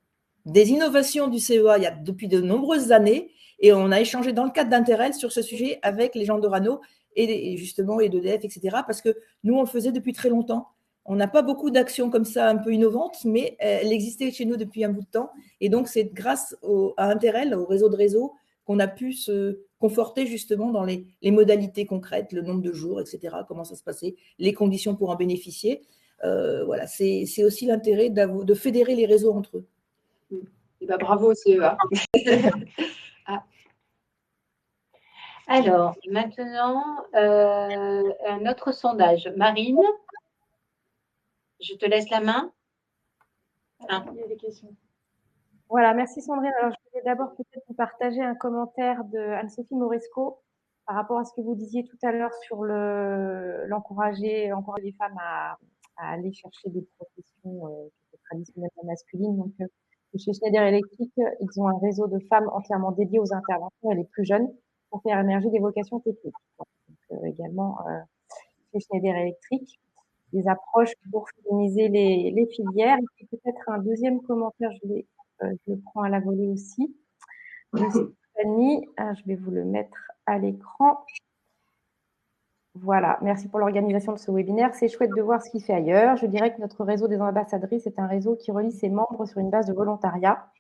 des innovations du CEA depuis de nombreuses années, et on a échangé dans le cadre d'Interel sur ce sujet avec les gens d'Orano et justement et d'EDF, etc., parce que nous, on le faisait depuis très longtemps. On n'a pas beaucoup d'actions comme ça un peu innovantes, mais elle existait chez nous depuis un bout de temps. Et donc, c'est grâce à Interel, au réseau de réseaux, qu'on a pu se conforter justement dans les modalités concrètes, le nombre de jours, etc., comment ça se passait, les conditions pour en bénéficier. Voilà, c'est aussi l'intérêt de fédérer les réseaux entre eux. Et bravo au CEA. Alors, maintenant, un autre sondage. Marine, je te laisse la main. Il y a des questions. Voilà, merci Sandrine. Alors, je voulais d'abord peut-être vous partager un commentaire de Anne-Sophie Moresco par rapport à ce que vous disiez tout à l'heure sur encourager les femmes à aller chercher des professions qui étaient traditionnellement masculines. Donc, chez Schneider Electric, ils ont un réseau de femmes entièrement dédié aux interventions et les plus jeunes pour faire émerger des vocations techniques. Donc, également, chez Schneider Electric, des approches pour féminiser les filières. Et puis peut-être un deuxième commentaire, je le prends à la volée aussi, de Stéphanie. Je vais vous le mettre à l'écran. Voilà, merci pour l'organisation de ce webinaire. C'est chouette de voir ce qu'il fait ailleurs. Je dirais que notre réseau des ambassadrices est un réseau qui relie ses membres sur une base de volontariat.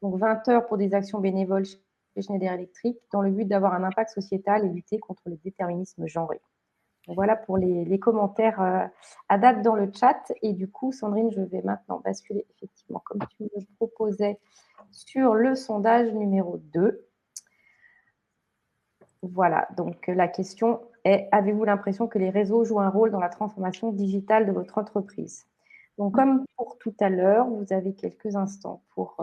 Donc 20 heures pour des actions bénévoles chez Schneider Electric, dans le but d'avoir un impact sociétal et lutter contre le déterminisme genré. Donc voilà pour les commentaires à date dans le chat. Et du coup, Sandrine, je vais maintenant basculer effectivement, comme tu me le proposais, sur le sondage numéro 2. Voilà, donc la question est, avez-vous l'impression que les réseaux jouent un rôle dans la transformation digitale de votre entreprise? Donc, comme pour tout à l'heure, vous avez quelques instants pour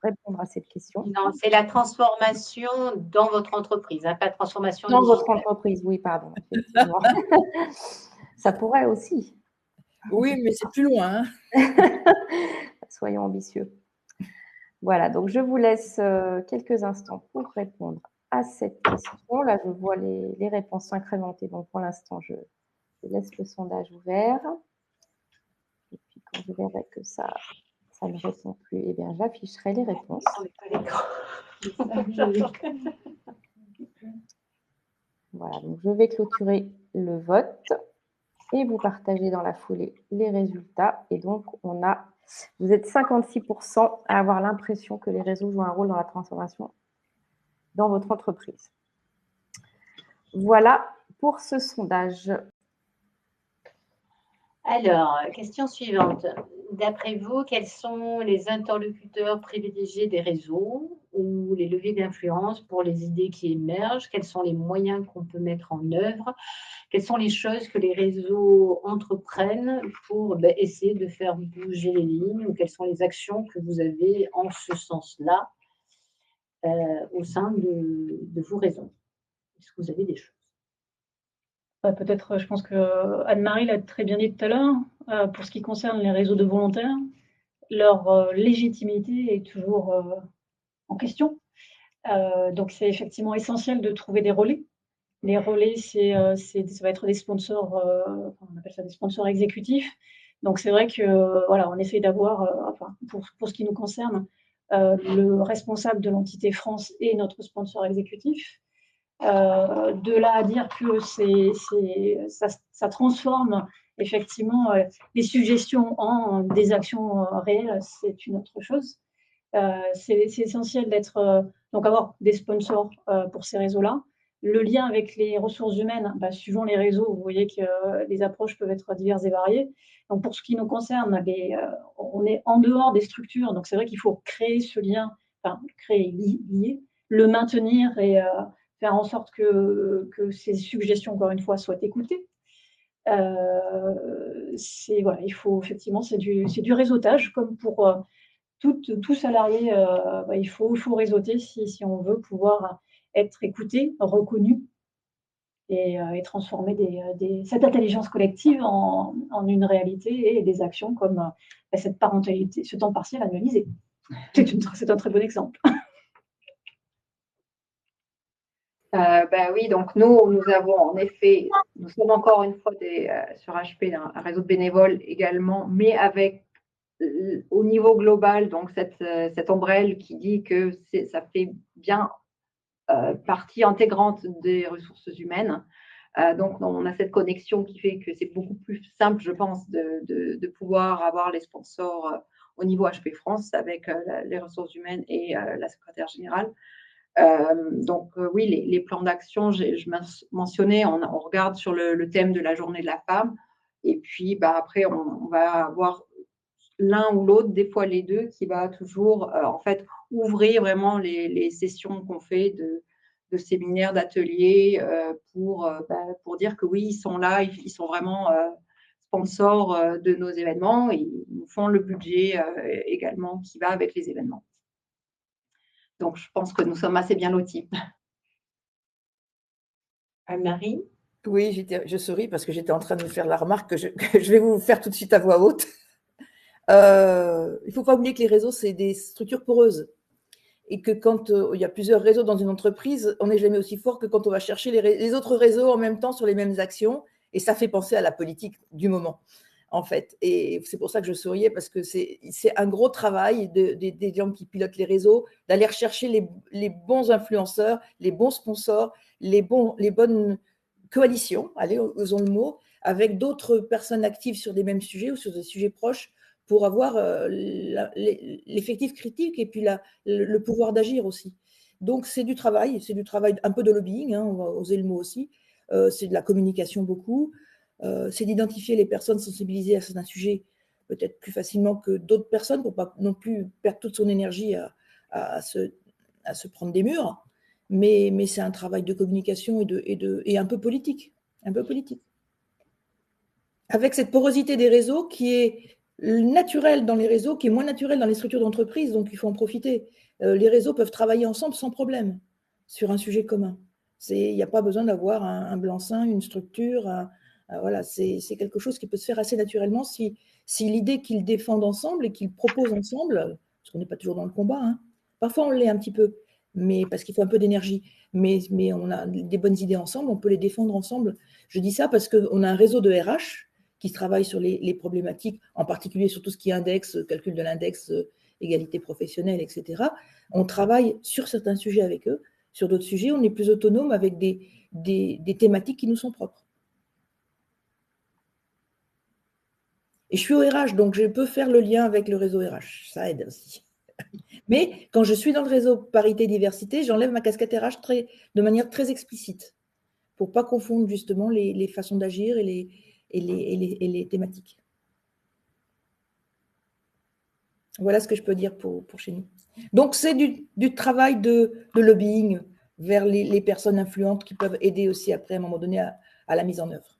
répondre à cette question. Non, c'est la transformation dans votre entreprise, hein, pas transformation dans digitale. Votre entreprise, oui, pardon, effectivement. Ça pourrait aussi. Oui, mais c'est plus loin. Hein. Soyons ambitieux. Voilà, donc je vous laisse quelques instants pour répondre à cette question. Là, je vois les réponses s'incrémenter. Donc, pour l'instant, je laisse le sondage ouvert. Et puis, quand je verrai que ça ne répond plus, eh bien, j'afficherai les réponses. Voilà, donc je vais clôturer le vote et vous partager dans la foulée les résultats. Et donc, vous êtes 56% à avoir l'impression que les réseaux jouent un rôle dans la transformation dans votre entreprise. Voilà pour ce sondage. Alors, question suivante. D'après vous, quels sont les interlocuteurs privilégiés des réseaux ou les leviers d'influence pour les idées qui émergent? Quels sont les moyens qu'on peut mettre en œuvre? Quelles sont les choses que les réseaux entreprennent pour essayer de faire bouger les lignes? Ou quelles sont les actions que vous avez en ce sens-là au sein de vos réseaux? Est-ce que vous avez des choses? Peut-être, je pense que Anne-Marie l'a très bien dit tout à l'heure, pour ce qui concerne les réseaux de volontaires, leur légitimité est toujours en question. Donc, c'est effectivement essentiel de trouver des relais. Les relais, ça va être des sponsors, on appelle ça des sponsors exécutifs. Donc, c'est vrai que voilà, on essaye d'avoir, pour ce qui nous concerne, le responsable de l'entité France est notre sponsor exécutif. De là à dire que ça transforme effectivement les suggestions en des actions réelles, c'est une autre chose. C'est essentiel donc avoir des sponsors pour ces réseaux-là. Le lien avec les ressources humaines, suivant les réseaux, vous voyez que les approches peuvent être diverses et variées. Donc pour ce qui nous concerne, on est en dehors des structures, donc c'est vrai qu'il faut créer ce lien enfin, créer, lier, le maintenir et faire en sorte que ces suggestions, encore une fois, soient écoutées. Voilà, il faut effectivement, c'est du réseautage, comme pour tout salarié, il faut réseauter si on veut pouvoir être écouté, reconnu et transformer cette intelligence collective en une réalité et des actions comme cette parentalité, ce temps partiel annualisé. C'est un très bon exemple. Oui, donc nous avons en effet, nous sommes encore une fois sur HP un réseau de bénévoles également, mais avec au niveau global, donc cette ombrelle qui dit que ça fait bien partie intégrante des ressources humaines. Donc, on a cette connexion qui fait que c'est beaucoup plus simple, je pense, de pouvoir avoir les sponsors au niveau HP France avec les ressources humaines et la secrétaire générale. Oui, les plans d'action, je mentionnais, on regarde sur le thème de la journée de la femme. Et puis, après, on va avoir l'un ou l'autre, des fois les deux, qui va toujours en fait ouvrir vraiment les sessions qu'on fait de séminaires, d'ateliers pour dire que oui, ils sont là, ils sont vraiment sponsors de nos événements et ils nous font le budget également qui va avec les événements. Donc, je pense que nous sommes assez bien lotis. Anne-Marie? Oui, je souris parce que j'étais en train de me faire la remarque que je vais vous faire tout de suite à voix haute. Il ne faut pas oublier que les réseaux, c'est des structures poreuses. Et que quand il y a plusieurs réseaux dans une entreprise, on n'est jamais aussi fort que quand on va chercher les autres réseaux en même temps sur les mêmes actions. Et ça fait penser à la politique du moment, en fait. Et c'est pour ça que je souriais, parce que c'est un gros travail des gens qui pilotent les réseaux, d'aller rechercher les bons influenceurs, les bons sponsors, les bonnes coalitions, allez, osons le mot, avec d'autres personnes actives sur des mêmes sujets ou sur des sujets proches, pour avoir l'effectif critique et puis le pouvoir d'agir aussi. Donc, c'est du travail un peu de lobbying, hein, on va oser le mot aussi. C'est de la communication beaucoup. C'est d'identifier les personnes sensibilisées à certains sujets peut-être plus facilement que d'autres personnes pour pas non plus perdre toute son énergie à se prendre des murs. Mais c'est un travail de communication et un peu politique. Un peu politique. Avec cette porosité des réseaux qui est naturel dans les réseaux, qui est moins naturel dans les structures d'entreprise, donc il faut en profiter. Les réseaux peuvent travailler ensemble sans problème sur un sujet commun. Il n'y a pas besoin d'avoir un blanc-seing, une structure. Voilà, c'est quelque chose qui peut se faire assez naturellement si l'idée qu'ils défendent ensemble et qu'ils proposent ensemble, parce qu'on n'est pas toujours dans le combat, hein. Parfois on l'est un petit peu, mais parce qu'il faut un peu d'énergie. Mais on a des bonnes idées ensemble, on peut les défendre ensemble. Je dis ça parce qu'on a un réseau de RH qui travaillent sur les problématiques, en particulier sur tout ce qui est index, calcul de l'index, égalité professionnelle, etc. On travaille sur certains sujets avec eux. Sur d'autres sujets, on est plus autonome avec des thématiques qui nous sont propres. Et je suis au RH, donc je peux faire le lien avec le réseau RH. Ça aide aussi. Mais quand je suis dans le réseau parité-diversité, j'enlève ma casquette RH de manière très explicite pour ne pas confondre justement les façons d'agir et les thématiques. Voilà ce que je peux dire pour chez nous. Donc, c'est du travail de lobbying vers les personnes influentes qui peuvent aider aussi après, à un moment donné, à la mise en œuvre.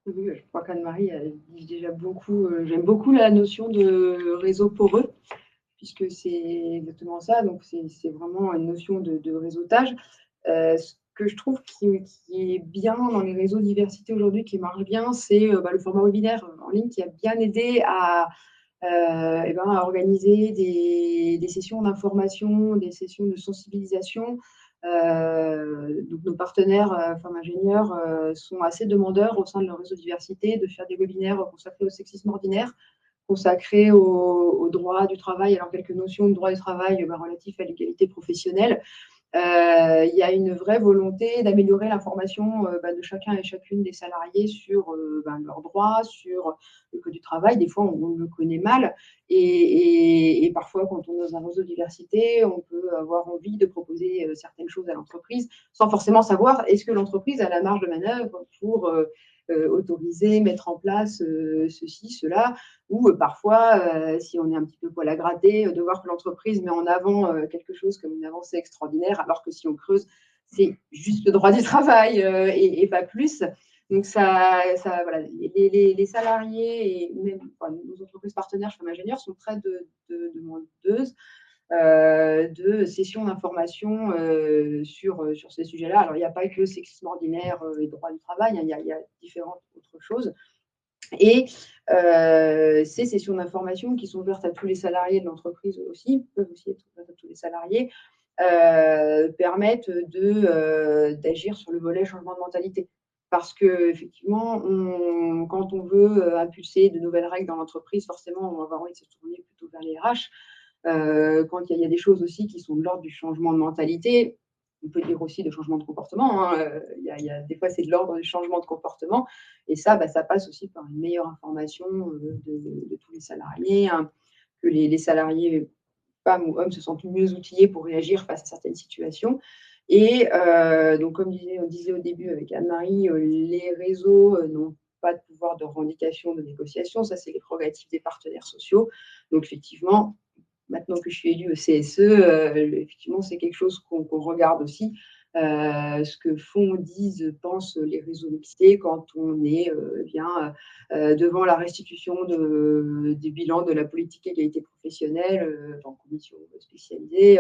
Oui, je crois qu'Anne-Marie dit déjà beaucoup. J'aime beaucoup la notion de réseau poreux, puisque c'est exactement ça. Donc, c'est vraiment une notion de réseautage. Ce que je trouve qui est bien dans les réseaux diversité aujourd'hui, qui marche bien, c'est le format webinaire en ligne qui a bien aidé à organiser des sessions d'information, des sessions de sensibilisation. Donc nos partenaires femmes ingénieurs sont assez demandeurs au sein de leur réseau diversité de faire des webinaires consacrés au sexisme ordinaire, consacrés au droit du travail, alors quelques notions de droit du travail relatifs à l'égalité professionnelle. Il y a une vraie volonté d'améliorer l'information de chacun et chacune des salariés sur leurs droits, sur le code du travail. Des fois, on le connaît mal et parfois, quand on est dans un réseau de diversité, on peut avoir envie de proposer certaines choses à l'entreprise sans forcément savoir est-ce que l'entreprise a la marge de manœuvre pour autoriser, mettre en place ceci, cela, ou parfois, si on est un petit peu poil à gratter, de voir que l'entreprise met en avant quelque chose comme une avancée extraordinaire, alors que si on creuse, c'est juste le droit du travail et pas plus. Donc, voilà, les salariés et même nos entreprises partenaires chez Ingénieurs sont très demandeuses de sessions d'information sur ces sujets-là. Alors, il n'y a pas que le sexisme ordinaire et droit du travail, hein, il y a différentes autres choses. Et ces sessions d'information qui sont ouvertes à tous les salariés de l'entreprise aussi, peuvent aussi être ouvertes à tous les salariés, permettent d'agir sur le volet changement de mentalité. Parce qu'effectivement, quand on veut impulser de nouvelles règles dans l'entreprise, forcément, on va avoir envie de se tourner plutôt vers les RH. Quand il y a des choses aussi qui sont de l'ordre du changement de mentalité, on peut dire aussi de changement de comportement. Hein. Des fois, c'est de l'ordre du changement de comportement. Et ça, ça passe aussi par une meilleure information de tous les salariés, hein, que les salariés, femmes ou hommes, se sentent mieux outillés pour réagir face à certaines situations. Et donc, comme on disait au début avec Anne-Marie, les réseaux n'ont pas de pouvoir de revendication, de négociation. Ça, c'est les prérogatives des partenaires sociaux. Donc, effectivement, maintenant que je suis élue au CSE, effectivement, c'est quelque chose qu'on regarde aussi. Ce que font, disent, pensent les réseaux mixtés quand on est devant la restitution des bilans de la politique égalité professionnelle en commission spécialisée,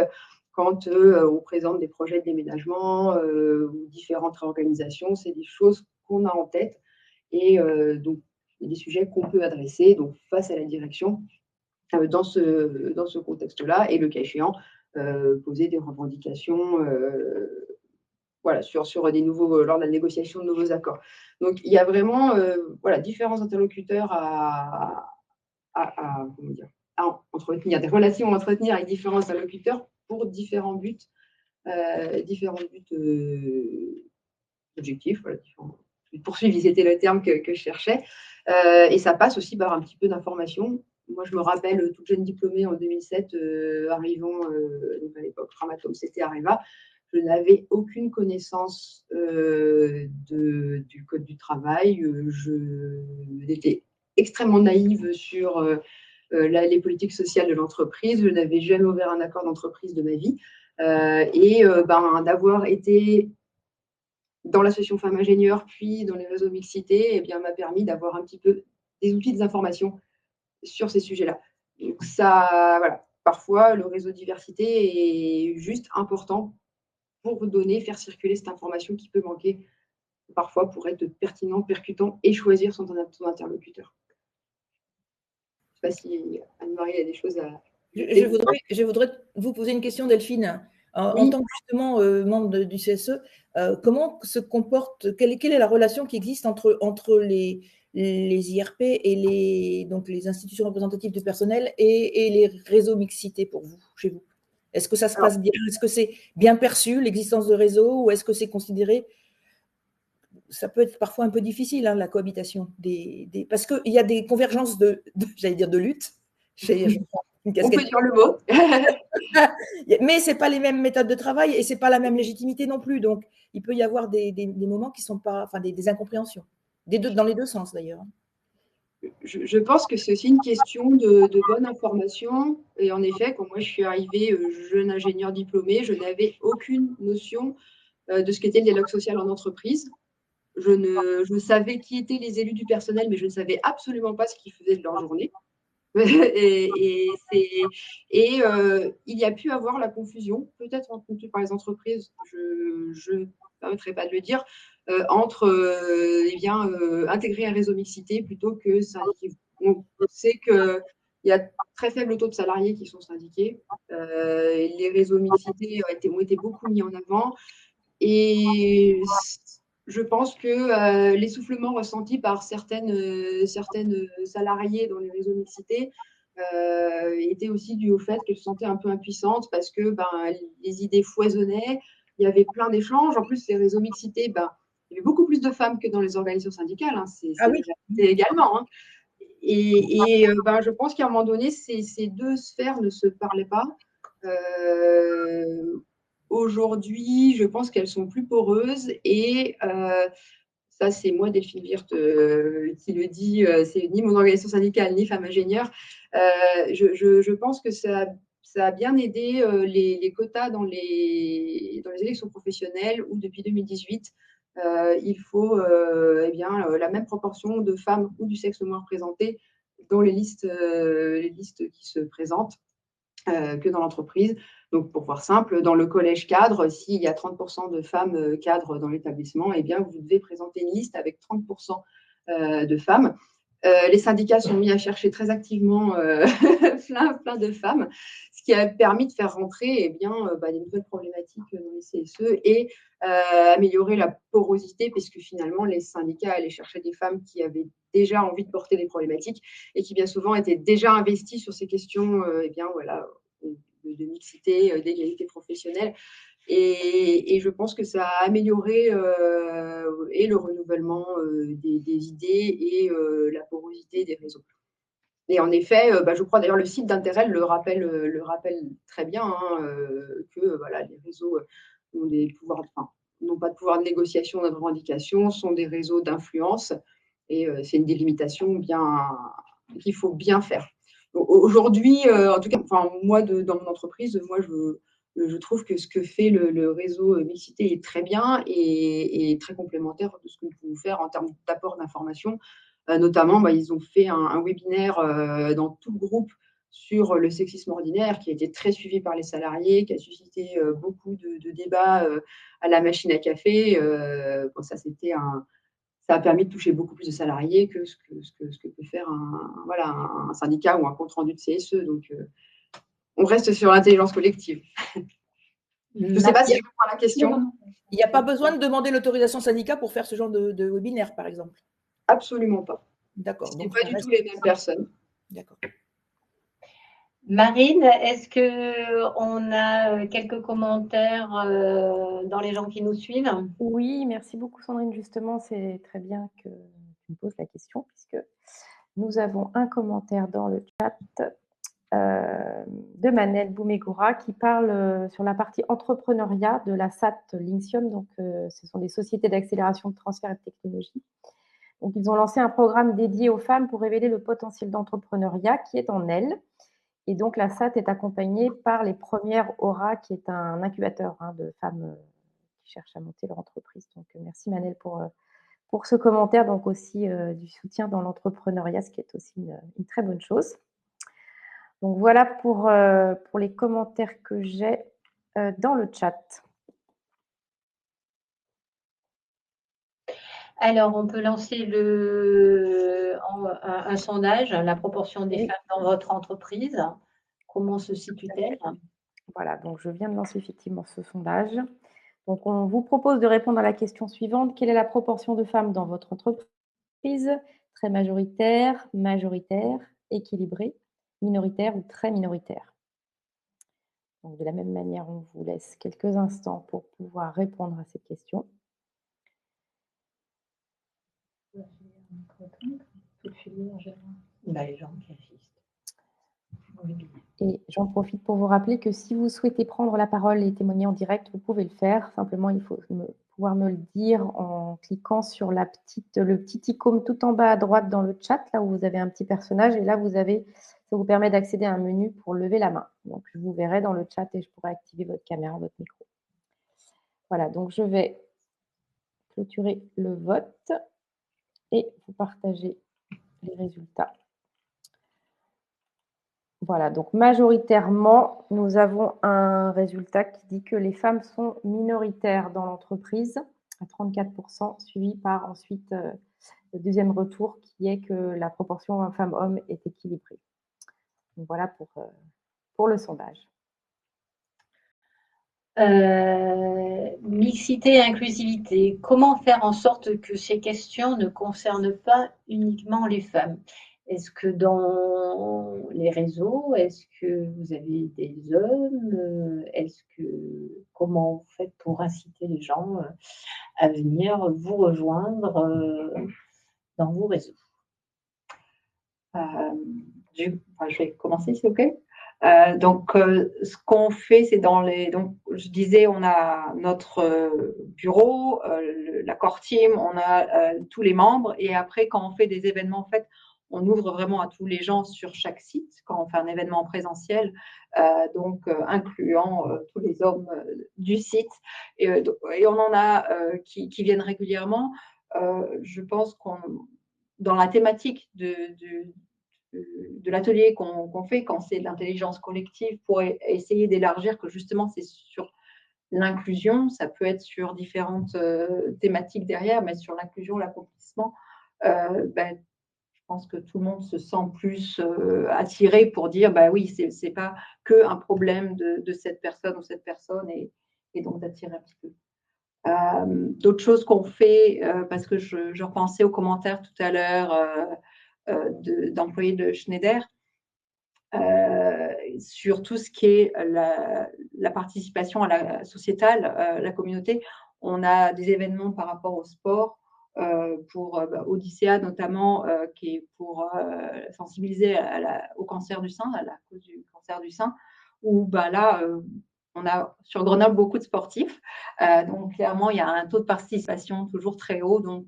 quand on présente des projets de déménagement ou différentes réorganisations. C'est des choses qu'on a en tête et donc il y a des sujets qu'on peut adresser donc, face à la direction dans ce contexte-là et le cas échéant, poser des revendications voilà, sur des nouveaux, lors de la négociation de nouveaux accords. Donc, il y a vraiment différents interlocuteurs comment dire, à entretenir, des relations à entretenir avec différents interlocuteurs pour différents buts objectifs, voilà, poursuivis, c'était le terme que je cherchais. Et ça passe aussi par un petit peu d'information. Moi, je me rappelle, toute jeune diplômée en 2007, arrivant donc à l'époque, Framatome, c'était Areva, je n'avais aucune connaissance du code du travail. J'étais extrêmement naïve sur les politiques sociales de l'entreprise. Je n'avais jamais ouvert un accord d'entreprise de ma vie. D'avoir été dans l'association Femmes Ingénieurs, puis dans les réseaux mixité, m'a permis d'avoir un petit peu des outils, des informations sur ces sujets-là. Donc ça, voilà, parfois le réseau diversité est juste important pour faire circuler cette information qui peut manquer parfois pour être pertinent, percutant et choisir son interlocuteur. Je ne sais pas si Anne-Marie a des choses à... Je voudrais vous poser une question, Delphine. Oui. En tant que justement membre du CSE, comment se comporte, quelle est la relation qui existe entre les IRP et donc les institutions représentatives du personnel et les réseaux mixité pour vous, chez vous? Est-ce que ça se passe bien? Est-ce que c'est bien perçu, l'existence de réseaux, ou est-ce que c'est considéré? Ça peut être parfois un peu difficile, hein, la cohabitation. Parce qu'il y a des convergences j'allais dire, de lutte. On peut dire le mot. Mais ce n'est pas les mêmes méthodes de travail et ce n'est pas la même légitimité non plus. Donc, il peut y avoir des moments qui ne sont pas, enfin, des incompréhensions. Dans les deux sens, d'ailleurs. Je pense que c'est aussi une question de bonne information. Et en effet, quand moi je suis arrivée jeune ingénieur diplômé, je n'avais aucune notion de ce qu'était le dialogue social en entreprise. Je savais qui étaient les élus du personnel, mais je ne savais absolument pas ce qu'ils faisaient de leur journée. Il y a pu avoir la confusion, peut-être entretenue par les entreprises, je ne permettrai pas de le dire, entre intégrer un réseau mixité plutôt que syndiquer. On sait qu'il y a très faible taux de salariés qui sont syndiqués. Les réseaux mixité ont été beaucoup mis en avant. Et je pense que l'essoufflement ressenti par certaines salariées dans les réseaux mixité était aussi dû au fait qu'elles se sentaient un peu impuissantes parce que les idées foisonnaient, il y avait plein d'échanges. En plus, les réseaux mixité, il y avait beaucoup plus de femmes que dans les organisations syndicales. Hein. C'est également. Hein. Et je pense qu'à un moment donné, ces deux sphères ne se parlaient pas. Aujourd'hui, je pense qu'elles sont plus poreuses et ça c'est moi, Delphine Wirth, qui le dit, c'est ni mon organisation syndicale, ni Femmes Ingénieures. Je pense que ça a bien aidé les quotas dans les élections professionnelles où depuis 2018, il faut la même proportion de femmes ou du sexe moins représenté dans les listes qui se présentent que dans l'entreprise. Donc, pour voir simple, dans le collège cadre, s'il y a 30% de femmes cadres dans l'établissement, eh bien, vous devez présenter une liste avec 30% de femmes. Les syndicats sont mis à chercher très activement plein de femmes, ce qui a permis de faire rentrer des nouvelles problématiques dans les CSE et améliorer la porosité, puisque finalement, les syndicats allaient chercher des femmes qui avaient déjà envie de porter des problématiques et qui bien souvent étaient déjà investies sur ces questions de mixité, d'égalité professionnelle. Et je pense que ça a amélioré et le renouvellement des idées et la porosité des réseaux. Et en effet, je crois d'ailleurs le site d'Interrel le rappelle très bien, que les réseaux ont des pouvoirs, n'ont pas de pouvoir de négociation, de revendication, sont des réseaux d'influence. Et c'est une délimitation qu'il faut bien faire. Aujourd'hui, en tout cas, moi, dans mon entreprise, moi, je trouve que ce que fait le réseau Mixité est très bien et très complémentaire de ce que nous pouvons faire en termes d'apport d'informations. Notamment, ils ont fait un webinaire dans tout le groupe sur le sexisme ordinaire qui a été très suivi par les salariés, qui a suscité beaucoup de débats à la machine à café. Ça a permis de toucher beaucoup plus de salariés que ce que peut faire un syndicat ou un compte-rendu de CSE. Donc, on reste sur l'intelligence collective. Je ne sais pas si je comprends la question. Il n'y a pas besoin de demander l'autorisation syndicat pour faire ce genre de webinaire, par exemple? Absolument pas. D'accord. Ce n'est pas du tout les mêmes personnes. D'accord. Marine, est-ce qu'on a quelques commentaires dans les gens qui nous suivent? Oui, merci beaucoup Sandrine. Justement, c'est très bien que tu me poses la question puisque nous avons un commentaire dans le chat de Manel Boumegoura qui parle sur la partie entrepreneuriat de la SAT Lincium. Donc, ce sont des sociétés d'accélération de transfert de technologie. Donc, ils ont lancé un programme dédié aux femmes pour révéler le potentiel d'entrepreneuriat qui est en elles. Et donc, la SAT est accompagnée par les premières Aura, qui est un incubateur de femmes qui cherchent à monter leur entreprise. Donc, merci Manel pour ce commentaire, donc aussi du soutien dans l'entrepreneuriat, ce qui est aussi une très bonne chose. Donc, voilà pour les commentaires que j'ai dans le chat. Alors, on peut lancer un sondage, la proportion des femmes dans votre entreprise. Comment se situe-t-elle? Voilà, donc je viens de lancer effectivement ce sondage. Donc, on vous propose de répondre à la question suivante. Quelle est la proportion de femmes dans votre entreprise? Très majoritaire, majoritaire, équilibrée, minoritaire ou très minoritaire? Donc, de la même manière, on vous laisse quelques instants pour pouvoir répondre à cette question. Les gens qui assistent. Et j'en profite pour vous rappeler que si vous souhaitez prendre la parole et témoigner en direct, vous pouvez le faire. Simplement, il faut pouvoir me le dire en cliquant sur le petit icône tout en bas à droite dans le chat, là où vous avez un petit personnage. Et là, ça vous permet d'accéder à un menu pour lever la main. Donc, je vous verrai dans le chat et je pourrai activer votre caméra, votre micro. Voilà, donc je vais clôturer le vote et vous partager les résultats. Voilà, donc majoritairement, nous avons un résultat qui dit que les femmes sont minoritaires dans l'entreprise à 34%, suivi par ensuite le deuxième retour qui est que la proportion femmes-hommes est équilibrée. Donc voilà pour le sondage. Mixité et inclusivité. Comment faire en sorte que ces questions ne concernent pas uniquement les femmes? Est-ce que dans les réseaux, est-ce que vous avez des hommes? Comment vous faites pour inciter les gens à venir vous rejoindre dans vos réseaux? Je vais commencer, s'il vous plaît. Donc, ce qu'on fait, c'est donc, je disais, on a notre bureau, la core team, on a tous les membres, et après, quand on fait des événements, en fait, on ouvre vraiment à tous les gens sur chaque site quand on fait un événement présentiel, donc incluant tous les hommes du site, et on en a qui viennent régulièrement. Je pense dans la thématique de l'atelier qu'on fait quand c'est l'intelligence collective, pour essayer d'élargir que justement c'est sur l'inclusion, ça peut être sur différentes thématiques derrière, mais sur l'inclusion, l'accomplissement, je pense que tout le monde se sent plus attiré pour dire oui, c'est pas que un problème de cette personne ou cette personne, et donc d'attirer un petit peu. D'autres choses qu'on fait, parce que je repensais aux commentaires tout à l'heure d'employés de Schneider, sur tout ce qui est la participation à la sociétale, la communauté. On a des événements par rapport au sport, pour Odyssea notamment, qui est pour sensibiliser au cancer du sein, à la cause du cancer du sein, où là, on a sur Grenoble beaucoup de sportifs. Donc clairement, il y a un taux de participation toujours très haut. Donc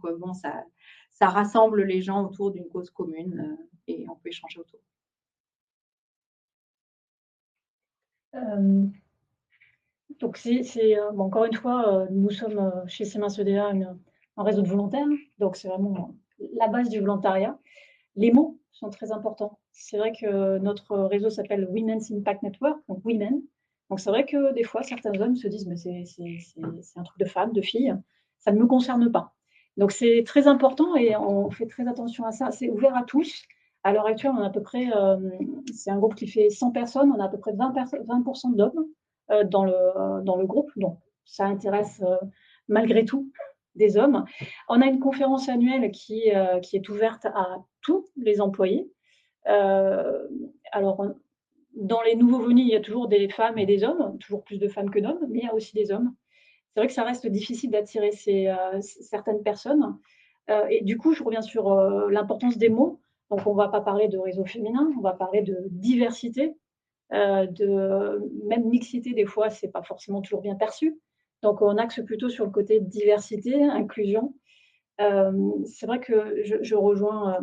ça rassemble les gens autour d'une cause commune, et on peut échanger autour. Donc, encore une fois, nous sommes chez Siemens EDA un réseau de volontaires, donc c'est vraiment la base du volontariat. Les mots sont très importants. C'est vrai que notre réseau s'appelle Women's Impact Network, donc Women. Donc c'est vrai que des fois, certains hommes se disent c'est un truc de femmes, de filles, ça ne me concerne pas. Donc c'est très important et on fait très attention à ça. C'est ouvert à tous. À l'heure actuelle, on a à peu près, c'est un groupe qui fait 100 personnes, on a à peu près 20% d'hommes dans le groupe. Donc ça intéresse malgré tout des hommes. On a une conférence annuelle qui est ouverte à tous les employés. Alors, dans les nouveaux venus, il y a toujours des femmes et des hommes, toujours plus de femmes que d'hommes, mais il y a aussi des hommes. C'est vrai que ça reste difficile d'attirer certaines personnes. Et du coup, je reviens sur l'importance des mots. Donc, on ne va pas parler de réseau féminin, on va parler de diversité, même mixité, des fois, ce n'est pas forcément toujours bien perçu. Donc, on axe plutôt sur le côté diversité, inclusion. C'est vrai que je rejoins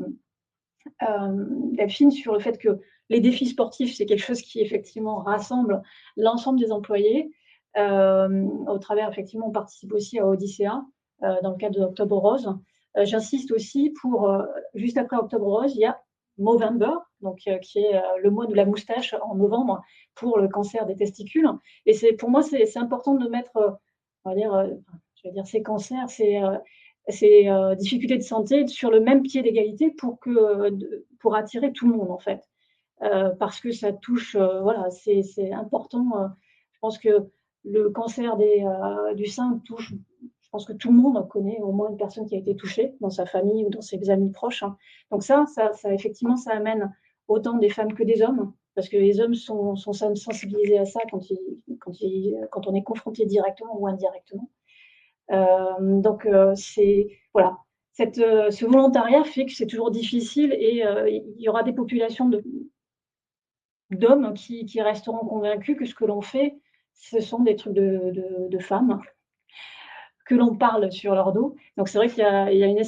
Delphine sur le fait que les défis sportifs, c'est quelque chose qui effectivement rassemble l'ensemble des employés. Au travers, effectivement, on participe aussi à Odyssea dans le cadre de Octobre Rose. J'insiste aussi juste après Octobre Rose, il y a Movember, donc qui est le mois de la moustache en novembre pour le cancer des testicules. Et pour moi, c'est important de mettre, on va dire, ces cancers, ces difficultés de santé sur le même pied d'égalité pour attirer tout le monde, en fait. Parce que ça touche, c'est important. Je pense que le cancer du sein touche, je pense que tout le monde connaît au moins une personne qui a été touchée dans sa famille ou dans ses amis proches. Donc ça effectivement, ça amène autant des femmes que des hommes, parce que les hommes sont sensibilisés à ça quand on est confronté directement ou indirectement. Donc, voilà. Ce volontariat fait que c'est toujours difficile et il y aura des populations d'hommes qui resteront convaincus que ce que l'on fait, ce sont des trucs de femmes, que l'on parle sur leur dos. Donc, c'est vrai qu'il y a une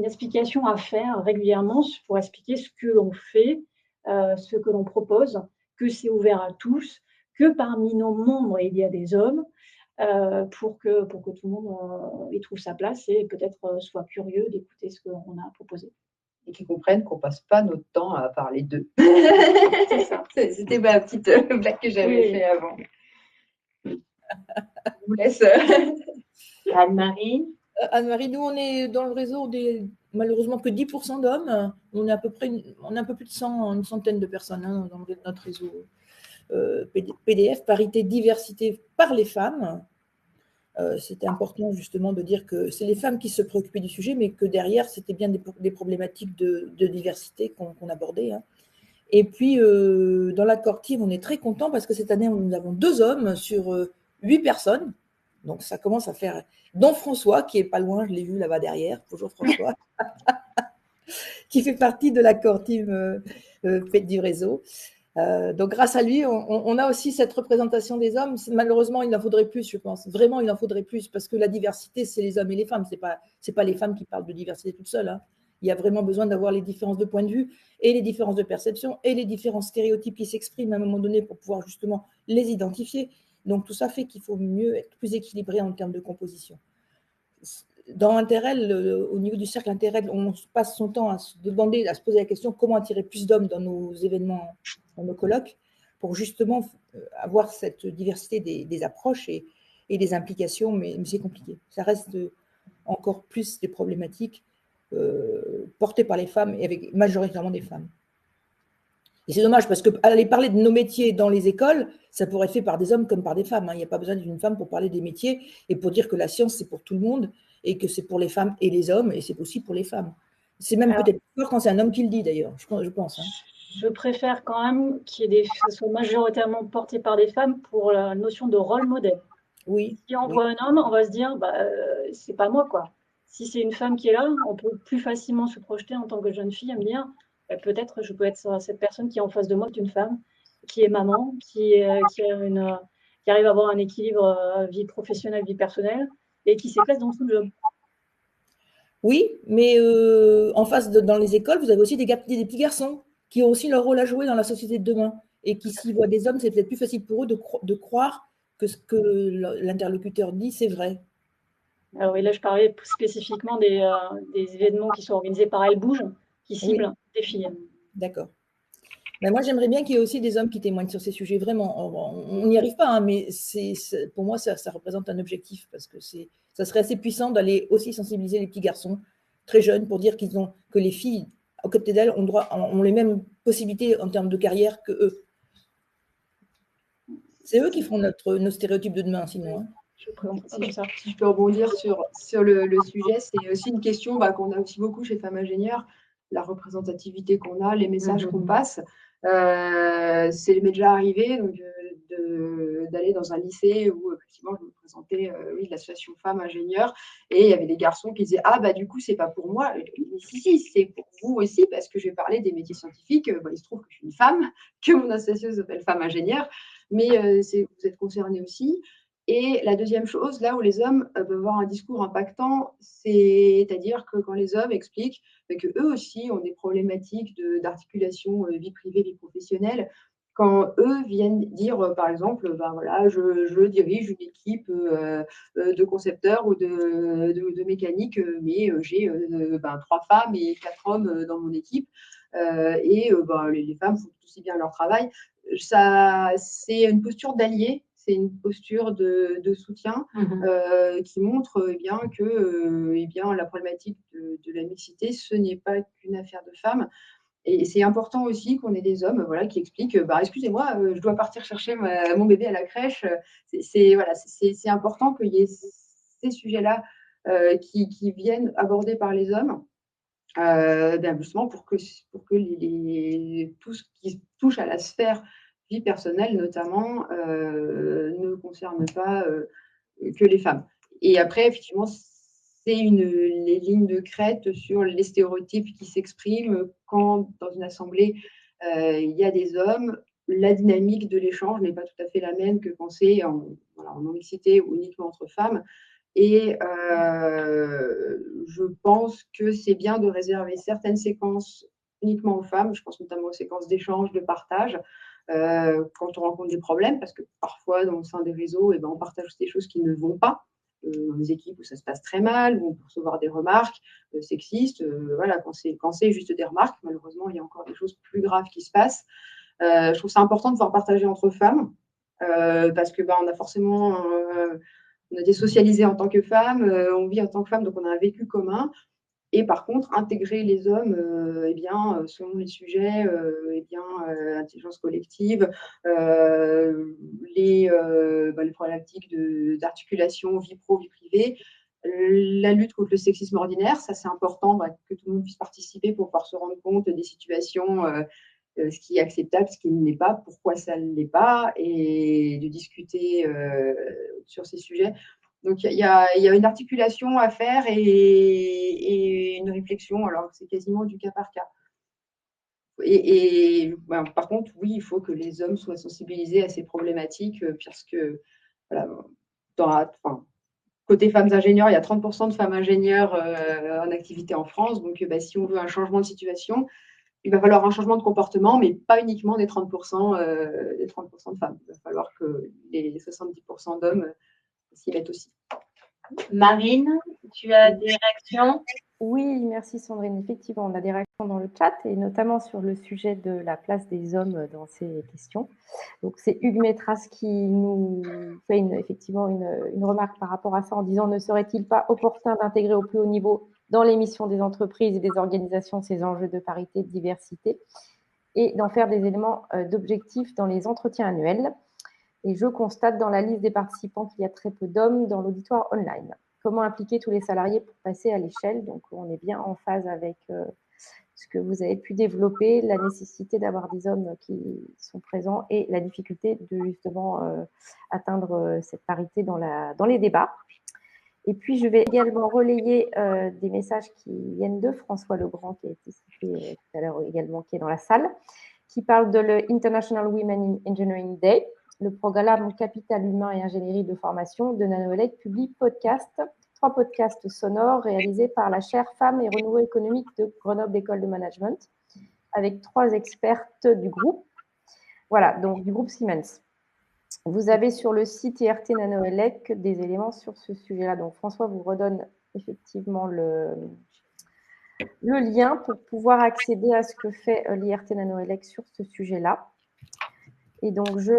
explication à faire régulièrement pour expliquer ce que l'on fait, ce que l'on propose, que c'est ouvert à tous, que parmi nos membres, il y a des hommes, pour que tout le monde y trouve sa place et peut-être soit curieux d'écouter ce qu'on a proposé. Et qu'ils comprennent qu'on ne passe pas notre temps à parler d'eux. C'est ça. C'était ma petite blague que j'avais fait avant. Je vous laisse. Anne-Marie. Anne-Marie, nous, on est dans le réseau malheureusement que 10% d'hommes. On est à peu près un peu plus de une centaine de personnes dans notre réseau PDF, parité, diversité par les femmes. C'était important justement de dire que c'est les femmes qui se préoccupaient du sujet, mais que derrière, c'était bien des problématiques de diversité qu'on abordait. Et puis, dans la core team, on est très content parce que cette année, nous avons 2 hommes sur 8 personnes. Donc, ça commence à faire… Dont François, qui est pas loin, je l'ai vu là-bas derrière. Bonjour François. Qui fait partie de la core team du réseau. Donc, grâce à lui, on a aussi cette représentation des hommes. Malheureusement, il en faudrait plus, je pense. Vraiment, il en faudrait plus parce que la diversité, c'est les hommes et les femmes. C'est pas les femmes qui parlent de diversité toutes seules, hein. Il y a vraiment besoin d'avoir les différences de point de vue et les différences de perception et les différents stéréotypes qui s'expriment à un moment donné pour pouvoir justement les identifier. Donc, tout ça fait qu'il faut mieux être plus équilibré en termes de composition. Dans Interrel, au niveau du cercle Interrel, on passe son temps à se demander, à se poser la question comment attirer plus d'hommes dans nos événements, dans nos colloques, pour justement avoir cette diversité des approches et des implications, mais c'est compliqué. Ça reste encore plus des problématiques portées par les femmes et avec majoritairement des femmes. Et c'est dommage parce qu'aller parler de nos métiers dans les écoles, ça pourrait être fait par des hommes comme par des femmes, hein. Il n'y a pas besoin d'une femme pour parler des métiers et pour dire que la science, c'est pour tout le monde et que c'est pour les femmes et les hommes et c'est aussi pour les femmes. C'est même peut-être plus fort quand c'est un homme qui le dit d'ailleurs, je pense. Hein. Je préfère quand même que ce soit majoritairement porté par des femmes pour la notion de rôle modèle. Oui. Si on voit un homme, on va se dire, c'est pas moi, quoi. Si c'est une femme qui est là, on peut plus facilement se projeter en tant que jeune fille à me dire, peut-être je peux être cette personne qui est en face de moi, une femme, qui est maman, qui arrive à avoir un équilibre vie professionnelle, vie personnelle, et qui s'éclaire dans son job. Oui, mais en face, dans les écoles, vous avez aussi des petits garçons qui ont aussi leur rôle à jouer dans la société de demain et qui, s'ils voient des hommes, c'est peut-être plus facile pour eux de croire que ce que l'interlocuteur dit, c'est vrai. Alors oui, là, je parlais spécifiquement des événements qui sont organisés par Elle Bouge, qui ciblent des filles. D'accord. Ben moi, j'aimerais bien qu'il y ait aussi des hommes qui témoignent sur ces sujets. Vraiment, on n'y arrive pas, hein, mais pour moi, ça représente un objectif parce que ça serait assez puissant d'aller aussi sensibiliser les petits garçons très jeunes pour dire que les filles, à côté d'elles, ont les mêmes possibilités en termes de carrière que eux. C'est eux qui feront nos stéréotypes de demain, sinon. Hein. Si je peux rebondir sur le sujet, c'est aussi une question qu'on a aussi beaucoup chez Femmes Ingénieurs, la représentativité qu'on a, les messages qu'on passe. C'est m'est déjà arrivé d'aller dans un lycée où effectivement je me présentais l'association Femmes Ingénieurs et il y avait des garçons qui disaient du coup c'est pas pour moi. Si, c'est pour vous aussi parce que je vais parler des métiers scientifiques. Il se trouve que je suis une femme, que mon association s'appelle Femmes Ingénieurs, mais vous êtes concernés aussi. Et la deuxième chose, là où les hommes peuvent avoir un discours impactant, c'est-à-dire que quand les hommes expliquent qu'eux aussi ont des problématiques d'articulation vie privée, vie professionnelle, quand eux viennent dire, par exemple, je dirige une équipe de concepteurs ou de mécaniques, mais j'ai 3 femmes et 4 hommes dans mon équipe, les femmes font aussi bien leur travail. Ça, c'est une posture d'allié. C'est une posture de soutien qui montre que la problématique de la mixité, ce n'est pas qu'une affaire de femmes. Et c'est important aussi qu'on ait des hommes qui expliquent excusez-moi, je dois partir chercher mon bébé à la crèche. C'est important qu'il y ait ces sujets-là qui viennent abordés par les hommes. Justement pour que tout ce qui touche à la sphère vie personnelle notamment ne concerne pas que les femmes. Et après, effectivement, c'est les lignes de crête sur les stéréotypes qui s'expriment quand, dans une assemblée, il y a des hommes. La dynamique de l'échange n'est pas tout à fait la même que quand c'est en non-mixité ou uniquement entre femmes. Et je pense que c'est bien de réserver certaines séquences uniquement aux femmes. Je pense notamment aux séquences d'échange, de partage, quand on rencontre des problèmes, parce que parfois, dans le sein des réseaux, on partage des choses qui ne vont pas. Dans des équipes où ça se passe très mal, où on peut recevoir des remarques sexistes. Quand c'est juste des remarques, malheureusement, il y a encore des choses plus graves qui se passent. Je trouve ça important de pouvoir partager entre femmes, parce que on a forcément... on a été socialisé en tant que femme, on vit en tant que femme, donc on a un vécu commun. Et par contre, intégrer les hommes, selon les sujets, intelligence collective, les problématiques d'articulation vie pro, vie privée, la lutte contre le sexisme ordinaire, ça c'est important que tout le monde puisse participer pour pouvoir se rendre compte des situations, ce qui est acceptable, ce qui ne l'est pas, pourquoi ça ne l'est pas, et de discuter sur ces sujets. Donc, il y a une articulation à faire et une réflexion. Alors, c'est quasiment du cas par cas. Par contre, oui, il faut que les hommes soient sensibilisés à ces problématiques, parce que voilà, côté femmes ingénieurs, il y a 30% de femmes ingénieures en activité en France. Donc, si on veut un changement de situation, il va falloir un changement de comportement, mais pas uniquement des 30%, des 30% de femmes. Il va falloir que les 70% d'hommes s'y mettent aussi. Marine, tu as des réactions? Oui, merci Sandrine. Effectivement, on a des réactions dans le chat et notamment sur le sujet de la place des hommes dans ces questions. Donc, c'est Hugues Métras qui nous fait effectivement une remarque par rapport à ça en disant « Ne serait-il pas opportun d'intégrer au plus haut niveau dans les missions des entreprises et des organisations ces enjeux de parité, de diversité et d'en faire des éléments d'objectifs dans les entretiens annuels ?» Et je constate dans la liste des participants qu'il y a très peu d'hommes dans l'auditoire online. Comment impliquer tous les salariés pour passer à l'échelle? Donc, on est bien en phase avec ce que vous avez pu développer, la nécessité d'avoir des hommes qui sont présents et la difficulté de justement atteindre cette parité dans les débats. Et puis, je vais également relayer des messages qui viennent de François Legrand, qui a été cité tout à l'heure également, qui est dans la salle, qui parle de l'International Women in Engineering Day. Le programme Capital Humain et Ingénierie de Formation de Nanoelec publie 3 podcasts sonores réalisés par la chaire Femmes et Renouveau économique de Grenoble École de Management, avec 3 expertes du groupe, voilà, donc du groupe Siemens. Vous avez sur le site IRT Nanoelec des éléments sur ce sujet-là. Donc François vous redonne effectivement le lien pour pouvoir accéder à ce que fait l'IRT Nanoelec sur ce sujet-là. Et donc je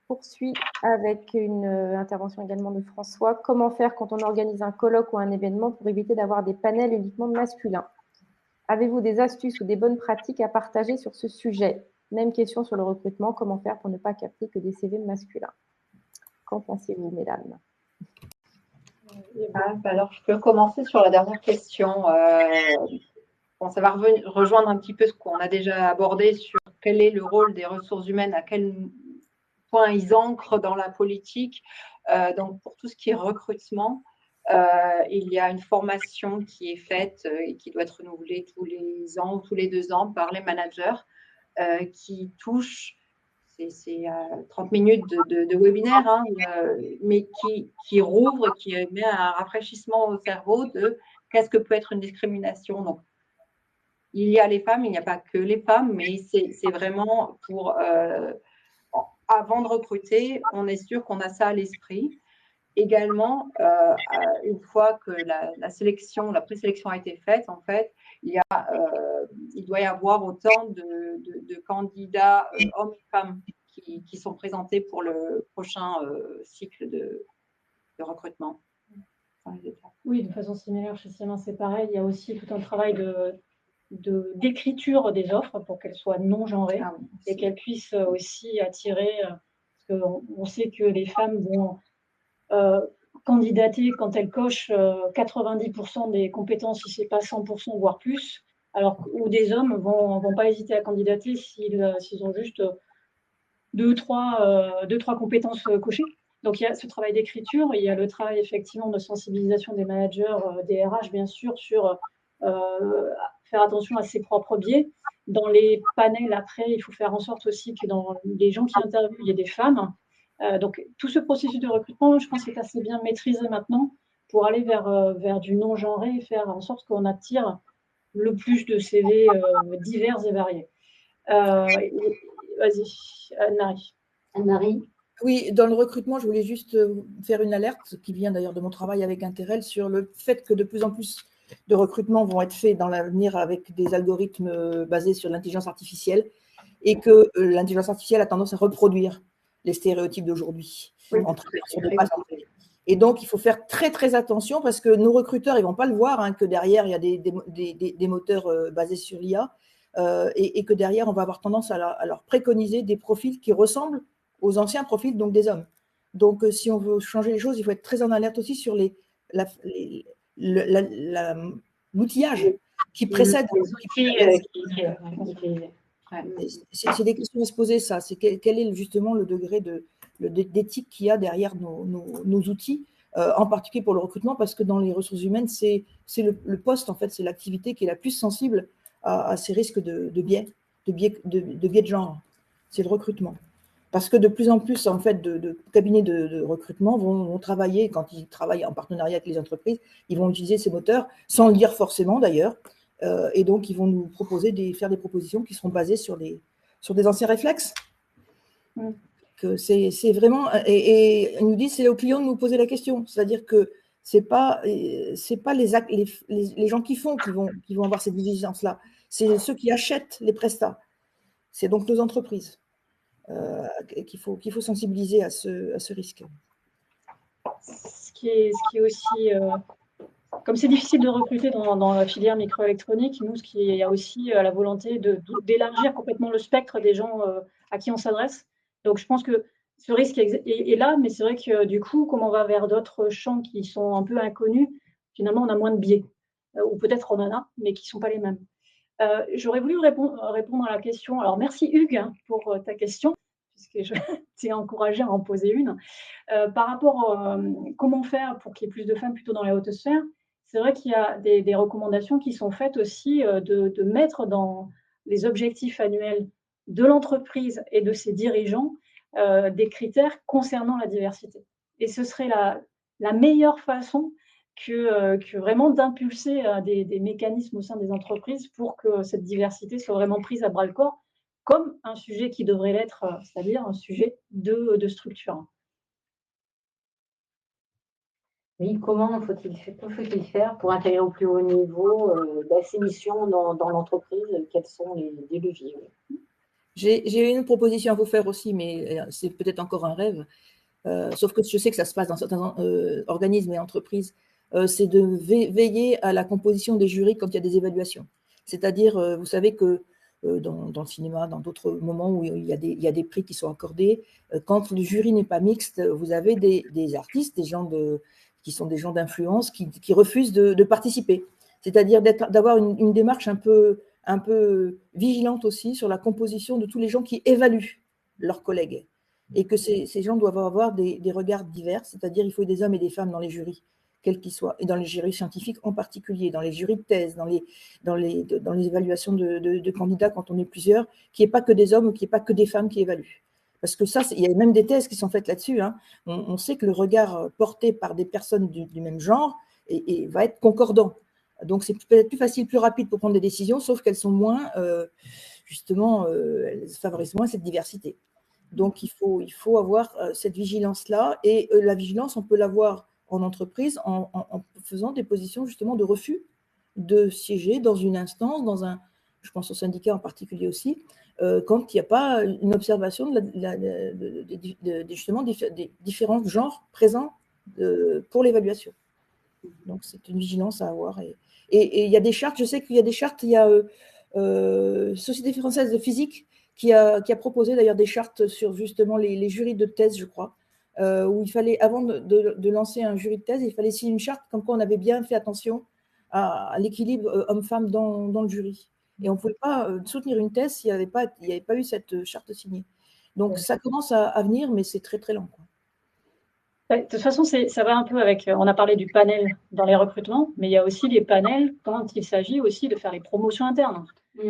poursuis avec une intervention également de François. Comment faire quand on organise un colloque ou un événement pour éviter d'avoir des panels uniquement masculins? Avez-vous des astuces ou des bonnes pratiques à partager sur ce sujet? Même question sur le recrutement. Comment faire pour ne pas capter que des CV masculins? Qu'en pensez-vous, mesdames? Alors, je peux commencer sur la dernière question. Ça va rejoindre un petit peu ce qu'on a déjà abordé sur quel est le rôle des ressources humaines, à quel point ils ancrent dans la politique. Donc, pour tout ce qui est recrutement, il y a une formation qui est faite et qui doit être renouvelée tous les ans ou tous les 2 ans par les managers qui touche, c'est 30 minutes de webinaire, hein, mais qui rouvre, qui met un rafraîchissement au cerveau de qu'est-ce que peut être une discrimination. Donc, il y a les femmes, il n'y a pas que les femmes, mais c'est vraiment pour, avant de recruter, on est sûr qu'on a ça à l'esprit. Également, une fois que la présélection a été faite, en fait, il doit y avoir autant de candidats hommes et femmes qui sont présentés pour le prochain cycle de recrutement. Oui, de façon similaire chez Siemens, c'est pareil. Il y a aussi tout un travail d'écriture des offres pour qu'elles soient non genrées et qu'elles puissent aussi attirer, parce qu'on sait que les femmes vont candidater quand elles cochent 90% des compétences, si ce n'est pas 100%, voire plus, où des hommes vont pas hésiter à candidater s'ils ont juste 2-3 compétences cochées. Donc, il y a ce travail d'écriture, il y a le travail effectivement de sensibilisation des managers, des RH, bien sûr, sur faire attention à ses propres biais. Dans les panels, après, il faut faire en sorte aussi que dans les gens qui interviewent, il y ait des femmes. Donc, tout ce processus de recrutement, je pense, est assez bien maîtrisé maintenant pour aller vers du non-genré et faire en sorte qu'on attire le plus de CV divers et variés. Vas-y, Anne-Marie. Anne-Marie. Oui, dans le recrutement, je voulais juste faire une alerte qui vient d'ailleurs de mon travail avec Interrel sur le fait que de plus en plus de recrutements vont être faits dans l'avenir avec des algorithmes basés sur l'intelligence artificielle et que l'intelligence artificielle a tendance à reproduire les stéréotypes d'aujourd'hui. Oui, et donc, il faut faire très, très attention parce que nos recruteurs, ils ne vont pas le voir, hein, que derrière, il y a des moteurs basés sur l'IA et que derrière, on va avoir tendance à leur préconiser des profils qui ressemblent aux anciens profils, donc des hommes. Donc, si on veut changer les choses, il faut être très en alerte aussi sur l'outillage qui précède. C'est des questions à se poser, ça. C'est quel est justement le degré d'éthique qu'il y a derrière nos outils, en particulier pour le recrutement, parce que dans les ressources humaines, c'est le poste, en fait, c'est l'activité qui est la plus sensible à ces risques de biais. biais de genre, c'est le recrutement. Parce que de plus en plus, en fait, de cabinets de recrutement vont travailler, quand ils travaillent en partenariat avec les entreprises, ils vont utiliser ces moteurs, sans le dire forcément d'ailleurs, et donc ils vont nous proposer faire des propositions qui seront basées sur des anciens réflexes. Que c'est vraiment, et ils nous disent, c'est aux clients de nous poser la question, c'est-à-dire que c'est pas les gens qui font qui vont avoir cette vigilance-là, c'est ceux qui achètent les prestats, c'est donc nos entreprises. Qu'il faut sensibiliser à ce risque. Ce qui est aussi, comme c'est difficile de recruter dans la filière microélectronique, nous, il y a aussi la volonté d'élargir complètement le spectre des gens à qui on s'adresse. Donc, je pense que ce risque est là, mais c'est vrai que du coup, comme on va vers d'autres champs qui sont un peu inconnus, finalement, on a moins de biais. Ou peut-être on en a, mais qui ne sont pas les mêmes. J'aurais voulu répondre à la question. Alors, merci Hugues pour ta question, puisque je t'ai encouragé à en poser une. Par rapport à comment faire pour qu'il y ait plus de femmes plutôt dans les hautes sphères, c'est vrai qu'il y a des recommandations qui sont faites aussi de mettre dans les objectifs annuels de l'entreprise et de ses dirigeants des critères concernant la diversité. Et ce serait la meilleure façon que vraiment d'impulser des mécanismes au sein des entreprises pour que cette diversité soit vraiment prise à bras-le-corps comme un sujet qui devrait l'être, c'est-à-dire un sujet de structure. Oui, comment faut-il faire pour intégrer au plus haut niveau ces missions dans l'entreprise? Quels sont les leviers? J'ai une proposition à vous faire aussi, mais c'est peut-être encore un rêve, sauf que je sais que ça se passe dans certains organismes et entreprises, c'est de veiller à la composition des jurys quand il y a des évaluations. C'est-à-dire, vous savez que dans le cinéma, dans d'autres moments où il y a des prix qui sont accordés, quand le jury n'est pas mixte, vous avez des artistes, qui sont des gens d'influence qui refusent de participer. C'est-à-dire d'avoir une démarche un peu vigilante aussi sur la composition de tous les gens qui évaluent leurs collègues. Et que ces gens doivent avoir des regards divers, c'est-à-dire il faut des hommes et des femmes dans les jurys, quels qu'ils soient, et dans les jurys scientifiques en particulier, dans les jurys de thèse, dans les évaluations de candidats quand on est plusieurs, qu'il n'y ait pas que des hommes ou qu'il n'y ait pas que des femmes qui évaluent. Parce que ça, il y a même des thèses qui sont faites là-dessus. Hein. On sait que le regard porté par des personnes du même genre va être concordant. Donc, c'est peut-être plus facile, plus rapide pour prendre des décisions, sauf qu'elles sont moins, elles favorisent moins cette diversité. Donc, il faut avoir cette vigilance-là. Et la vigilance, on peut l'avoir en entreprise en faisant des positions justement de refus de siéger dans une instance, je pense au syndicat en particulier aussi, quand il n'y a pas une observation justement des différents genres présents pour l'évaluation. Donc, c'est une vigilance à avoir. Et il y a des chartes, je sais qu'il y a des chartes, il y a Société française de physique qui a proposé d'ailleurs des chartes sur justement les jurys de thèse, je crois, où il fallait, avant de lancer un jury de thèse, il fallait signer une charte comme quoi on avait bien fait attention à l'équilibre homme-femme dans le jury. Et on ne pouvait pas soutenir une thèse s'il n'y avait pas eu cette charte signée. Donc ça commence à venir, mais c'est très très lent, quoi. De toute façon, ça va un peu avec, on a parlé du panel dans les recrutements, mais il y a aussi les panels quand il s'agit aussi de faire les promotions internes.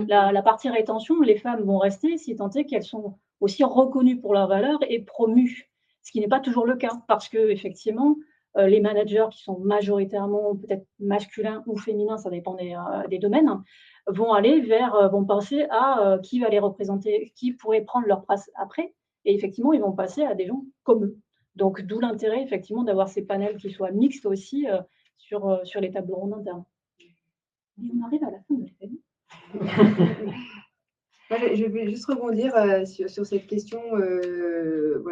La partie rétention, les femmes vont rester si tant est qu'elles sont aussi reconnues pour leur valeur et promues, ce qui n'est pas toujours le cas, parce que effectivement, les managers qui sont majoritairement peut-être masculins ou féminins, ça dépend des domaines, vont penser à qui va les représenter, qui pourrait prendre leur place après, et effectivement, ils vont passer à des gens comme eux. Donc, d'où l'intérêt, effectivement, d'avoir ces panels qui soient mixtes aussi sur les tables rondes internes. Et on arrive à la fin de l'événement. Je vais juste rebondir sur cette question de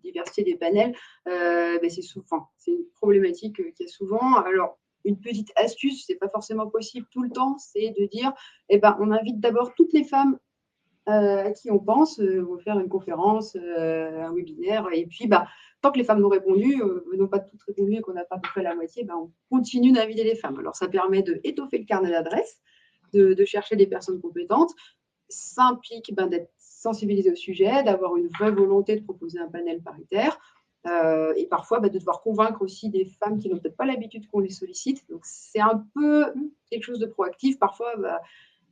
diversité des panels. C'est une problématique qu'il y a souvent. Alors, une petite astuce, c'est pas forcément possible tout le temps, c'est de dire, on invite d'abord toutes les femmes à qui on pense, on va faire une conférence, un webinaire, et puis tant que les femmes n'ont répondu, n'ont pas toutes répondu et qu'on n'a pas à peu près la moitié, on continue d'inviter les femmes. Alors ça permet d'étoffer le carnet d'adresses, de chercher des personnes compétentes. Ça implique d'être sensibilisé au sujet, d'avoir une vraie volonté de proposer un panel paritaire, et parfois de devoir convaincre aussi des femmes qui n'ont peut-être pas l'habitude qu'on les sollicite. Donc c'est un peu quelque chose de proactif. Parfois,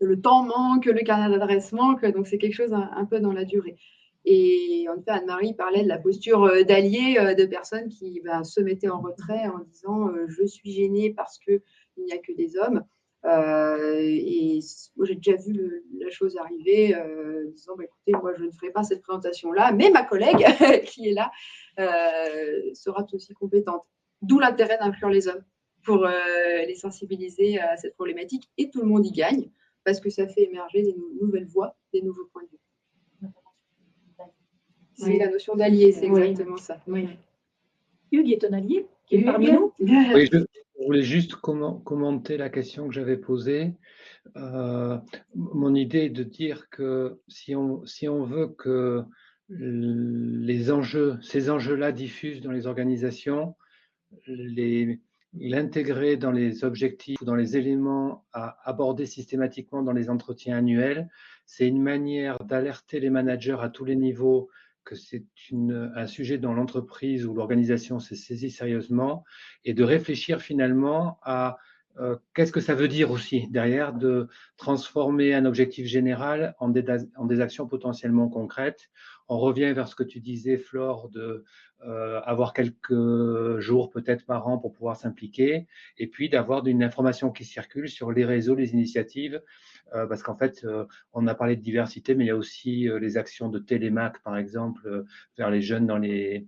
le temps manque, le carnet d'adresse manque, donc c'est quelque chose un peu dans la durée. Et en fait, Anne-Marie parlait de la posture d'allié de personnes qui se mettaient en retrait en disant je suis gênée parce qu'il n'y a que des hommes. Et moi, j'ai déjà vu la chose arriver, disant écoutez, moi, je ne ferai pas cette présentation-là, mais ma collègue qui est là sera aussi compétente. D'où l'intérêt d'inclure les hommes pour les sensibiliser à cette problématique. Et tout le monde y gagne parce que ça fait émerger des nouvelles voies, des nouveaux points de vue. C'est la notion d'allié, c'est exactement ça. Oui. Hugues est un allié qui est parmi nous. Oui, je voulais juste commenter la question que j'avais posée. Mon idée est de dire que si on veut que ces enjeux-là diffusent dans les organisations, l'intégrer dans les objectifs ou dans les éléments à aborder systématiquement dans les entretiens annuels, c'est une manière d'alerter les managers à tous les niveaux que c'est un sujet dont l'entreprise ou l'organisation s'est saisie sérieusement et de réfléchir finalement à qu'est-ce que ça veut dire aussi derrière de transformer un objectif général en des actions potentiellement concrètes. On revient vers ce que tu disais, Flore, de avoir quelques jours peut-être par an pour pouvoir s'impliquer et puis d'avoir une information qui circule sur les réseaux, les initiatives, parce qu'en fait, on a parlé de diversité, mais il y a aussi les actions de Télémac, par exemple, vers les jeunes dans les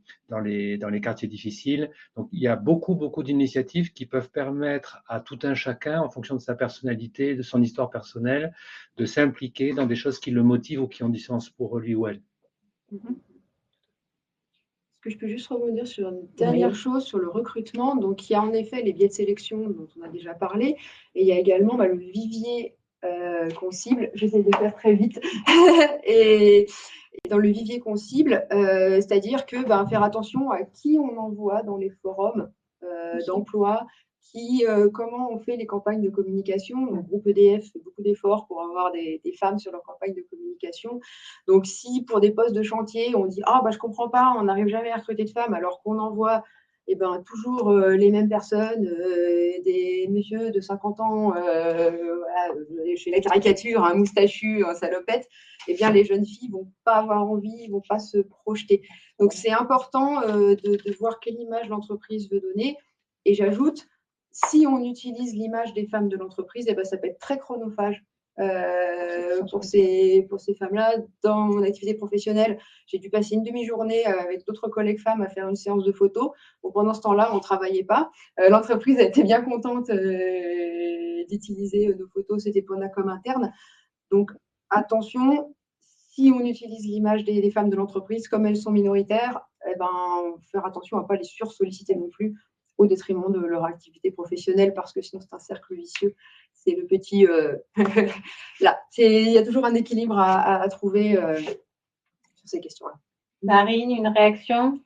quartiers difficiles. Donc, il y a beaucoup d'initiatives qui peuvent permettre à tout un chacun, en fonction de sa personnalité, de son histoire personnelle, de s'impliquer dans des choses qui le motivent ou qui ont du sens pour lui ou elle. Est-ce que je peux juste rebondir sur une dernière chose, sur le recrutement? Donc, il y a en effet les biais de sélection dont on a déjà parlé, et il y a également le vivier qu'on cible. J'essaie de faire très vite. et dans le vivier qu'on cible, c'est-à-dire que faire attention à qui on envoie dans les forums d'emploi, comment on fait les campagnes de communication. Le groupe EDF fait beaucoup d'efforts pour avoir des femmes sur leur campagne de communication. Donc, si pour des postes de chantier, on dit « Ah, je ne comprends pas, on n'arrive jamais à recruter de femmes », alors qu'on envoie toujours les mêmes personnes, des messieurs de 50 ans, je fais la caricature, un moustachu, un salopette, les jeunes filles ne vont pas avoir envie, ne vont pas se projeter. Donc, c'est important de voir quelle image l'entreprise veut donner. Et j'ajoute, si on utilise l'image des femmes de l'entreprise, ça peut être très chronophage pour ces femmes-là. Dans mon activité professionnelle, j'ai dû passer une demi-journée avec d'autres collègues femmes à faire une séance de photos. Bon, pendant ce temps-là, on ne travaillait pas. L'entreprise a été bien contente d'utiliser nos photos, c'était pour la com interne. Donc, attention, si on utilise l'image des femmes de l'entreprise, comme elles sont minoritaires, faire attention à ne pas les sursolliciter non plus au détriment de leur activité professionnelle, parce que sinon c'est un cercle vicieux. C'est le petit... là, il y a toujours un équilibre à trouver sur ces questions-là. Marine, une réaction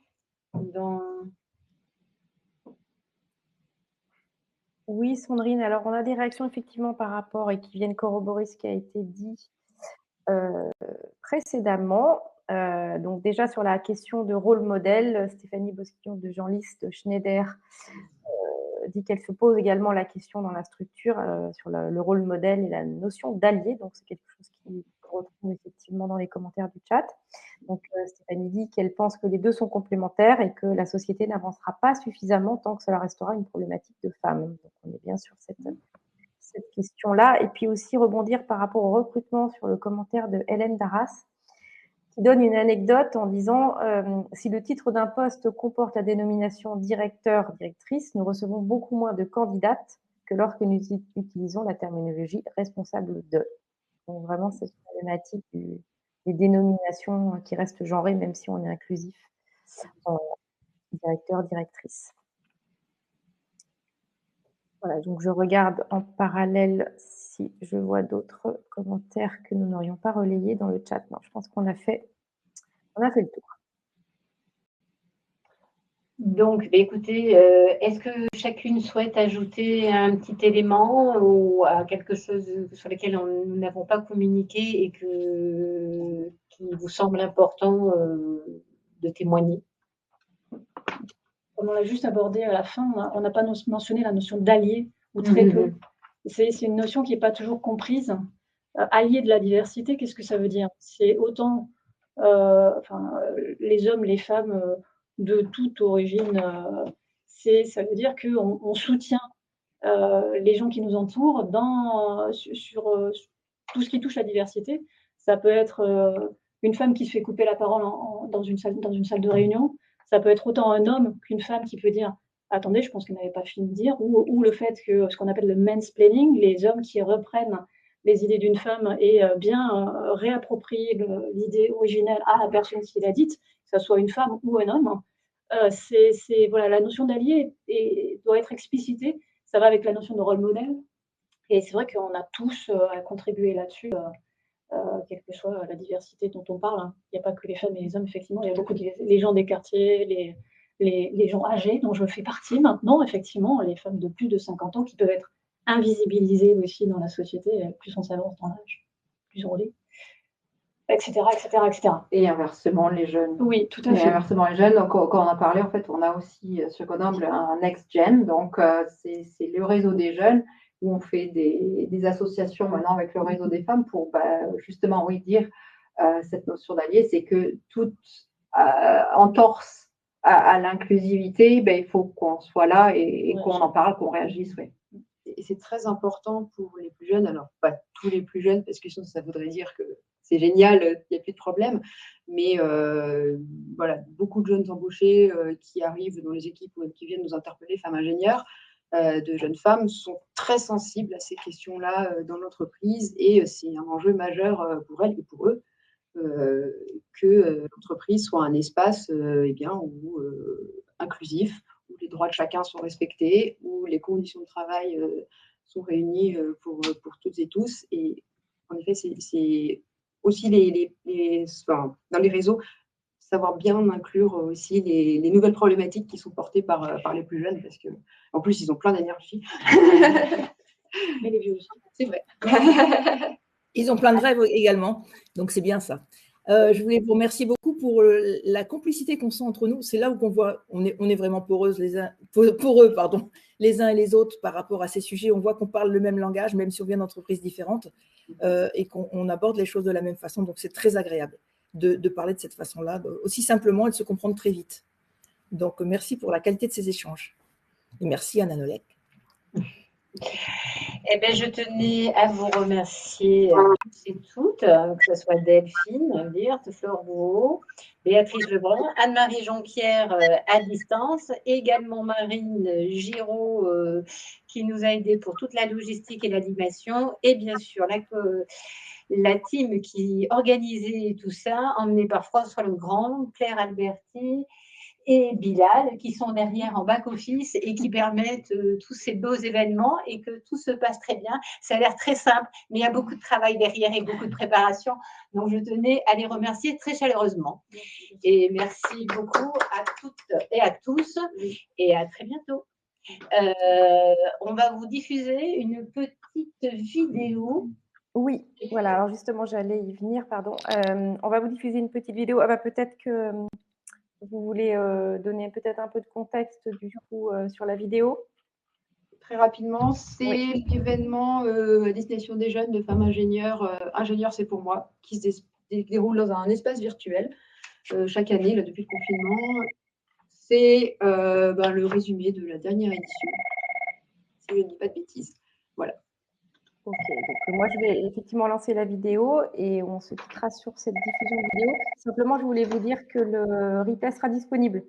Oui, Sandrine. Alors, on a des réactions effectivement par rapport et qui viennent corroborer ce qui a été dit précédemment. Donc déjà sur la question de rôle modèle, Stéphanie Bosquillon de Jean-Liste Schneider dit qu'elle se pose également la question dans la structure sur le rôle modèle et la notion d'allié. Donc c'est quelque chose qui retrouve effectivement dans les commentaires du chat. Donc Stéphanie dit qu'elle pense que les deux sont complémentaires et que la société n'avancera pas suffisamment tant que cela restera une problématique de femmes. Donc on est bien sur cette question-là. Et puis aussi rebondir par rapport au recrutement sur le commentaire de Hélène Darras, qui donne une anecdote en disant si le titre d'un poste comporte la dénomination directeur, directrice, nous recevons beaucoup moins de candidates que lorsque nous utilisons la terminologie responsable de. Donc vraiment, c'est une problématique des dénominations qui restent genrées, même si on est inclusif en directeur, directrice. Voilà, donc je regarde en parallèle si je vois d'autres commentaires que nous n'aurions pas relayés dans le chat. Non, je pense qu'on a fait le tour. Donc, écoutez, est-ce que chacune souhaite ajouter un petit élément ou à quelque chose sur lequel nous n'avons pas communiqué et qui vous semble important de témoigner? Comme on l'a juste abordé à la fin, on n'a pas mentionné la notion d'allié, ou très peu. C'est une notion qui n'est pas toujours comprise. allier de la diversité, qu'est-ce que ça veut dire? C'est autant les hommes, les femmes de toute origine. Ça veut dire qu'on soutient les gens qui nous entourent sur tout ce qui touche la diversité. Ça peut être une femme qui se fait couper la parole dans une salle de réunion. Ça peut être autant un homme qu'une femme qui peut dire « Attendez, je pense qu'elle n'avait pas fini de dire », ou le fait que ce qu'on appelle le mansplaining, les hommes qui reprennent les idées d'une femme et bien réapproprier l'idée originelle à la personne qui l'a dite, que ce soit une femme ou un homme. Voilà, la notion d'allié doit être explicitée. Ça va avec la notion de rôle modèle. Et c'est vrai qu'on a tous à contribuer là-dessus, quelle que soit la diversité dont on parle. Il n'y a pas que les femmes et les hommes, effectivement. Il y a beaucoup les gens des quartiers, les gens âgés, dont je fais partie maintenant, effectivement, les femmes de plus de 50 ans qui peuvent être invisibilisées aussi dans la société. Plus on s'avance dans l'âge, plus on l'est. Etc., etc., etc. Et inversement, les jeunes. Oui, tout à fait. Et inversement, les jeunes, donc, quand on a parlé, en fait, on a aussi sur Grenoble un Next Gen, donc c'est le réseau des jeunes, où on fait des associations maintenant avec le réseau des femmes pour justement, oui, dire cette notion d'allié, c'est que toute entorse à l'inclusivité, il faut qu'on soit là et qu'on en parle, qu'on réagisse, oui. Et c'est très important pour les plus jeunes, alors pas tous les plus jeunes, parce que sinon ça voudrait dire que c'est génial, il n'y a plus de problème, mais voilà, beaucoup de jeunes embauchés qui arrivent dans les équipes ou qui viennent nous interpeller, femmes ingénieures, de jeunes femmes, sont très sensibles à ces questions-là dans l'entreprise, et c'est un enjeu majeur pour elles et pour eux, que l'entreprise soit un espace inclusif, où les droits de chacun sont respectés, où les conditions de travail sont réunies pour toutes et tous. Et en effet, c'est aussi dans les réseaux, savoir bien inclure aussi les nouvelles problématiques qui sont portées par les plus jeunes, parce qu'en plus, ils ont plein d'énergie. Mais les vieux aussi. C'est vrai. Ils ont plein de rêves également, donc c'est bien ça. Je voulais vous remercier beaucoup pour la complicité qu'on sent entre nous. C'est là où on voit, on est vraiment poreuses les uns et les autres par rapport à ces sujets. On voit qu'on parle le même langage, même si on vient d'entreprises différentes, et qu'on aborde les choses de la même façon. Donc c'est très agréable de parler de cette façon-là, aussi simplement, et de se comprendre très vite. Donc merci pour la qualité de ces échanges. Et merci Anna Nolek. Eh bien, je tenais à vous remercier tous et toutes, que ce soit Delphine Wirth, Flore Gouault, Béatrice Lebrun, Anne-Marie Jonquière à distance, également Marine Giraud qui nous a aidés pour toute la logistique et l'animation, et bien sûr la team qui organisait tout ça, emmenée par François Legrand, Claire Alberti et Bilal, qui sont derrière en back-office et qui permettent tous ces beaux événements et que tout se passe très bien. Ça a l'air très simple, mais il y a beaucoup de travail derrière et beaucoup de préparation. Donc, je tenais à les remercier très chaleureusement. Et merci beaucoup à toutes et à tous, et à très bientôt. On va vous diffuser une petite vidéo. Oui, voilà. Alors, justement, j'allais y venir, pardon. On va vous diffuser une petite vidéo. Peut-être que vous voulez donner peut-être un peu de contexte du coup sur la vidéo. Très rapidement, c'est l'événement à destination des jeunes de femmes ingénieurs. Ingénieurs, c'est pour moi, qui se déroule dans un espace virtuel chaque année, là, depuis le confinement. C'est le résumé de la dernière édition, si je ne dis pas de bêtises. Voilà. Ok, donc moi je vais effectivement lancer la vidéo et on se quittera sur cette diffusion vidéo. Simplement, je voulais vous dire que le replay sera disponible.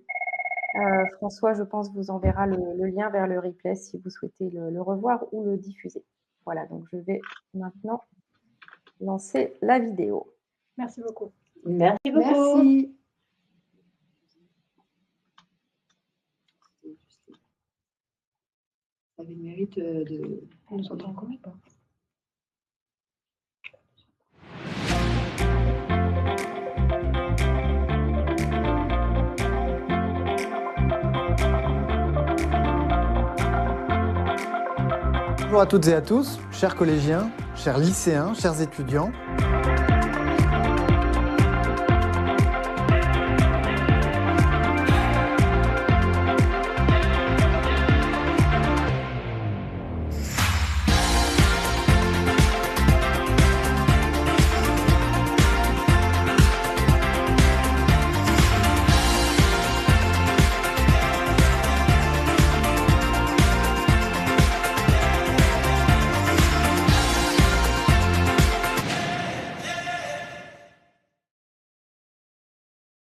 François, je pense, vous enverra le lien vers le replay si vous souhaitez le revoir ou le diffuser. Voilà, donc je vais maintenant lancer la vidéo. Merci beaucoup. Merci beaucoup. Merci. Ça avait le mérite de... On nous entend encore ou pas ? Bonjour à toutes et à tous, chers collégiens, chers lycéens, chers étudiants.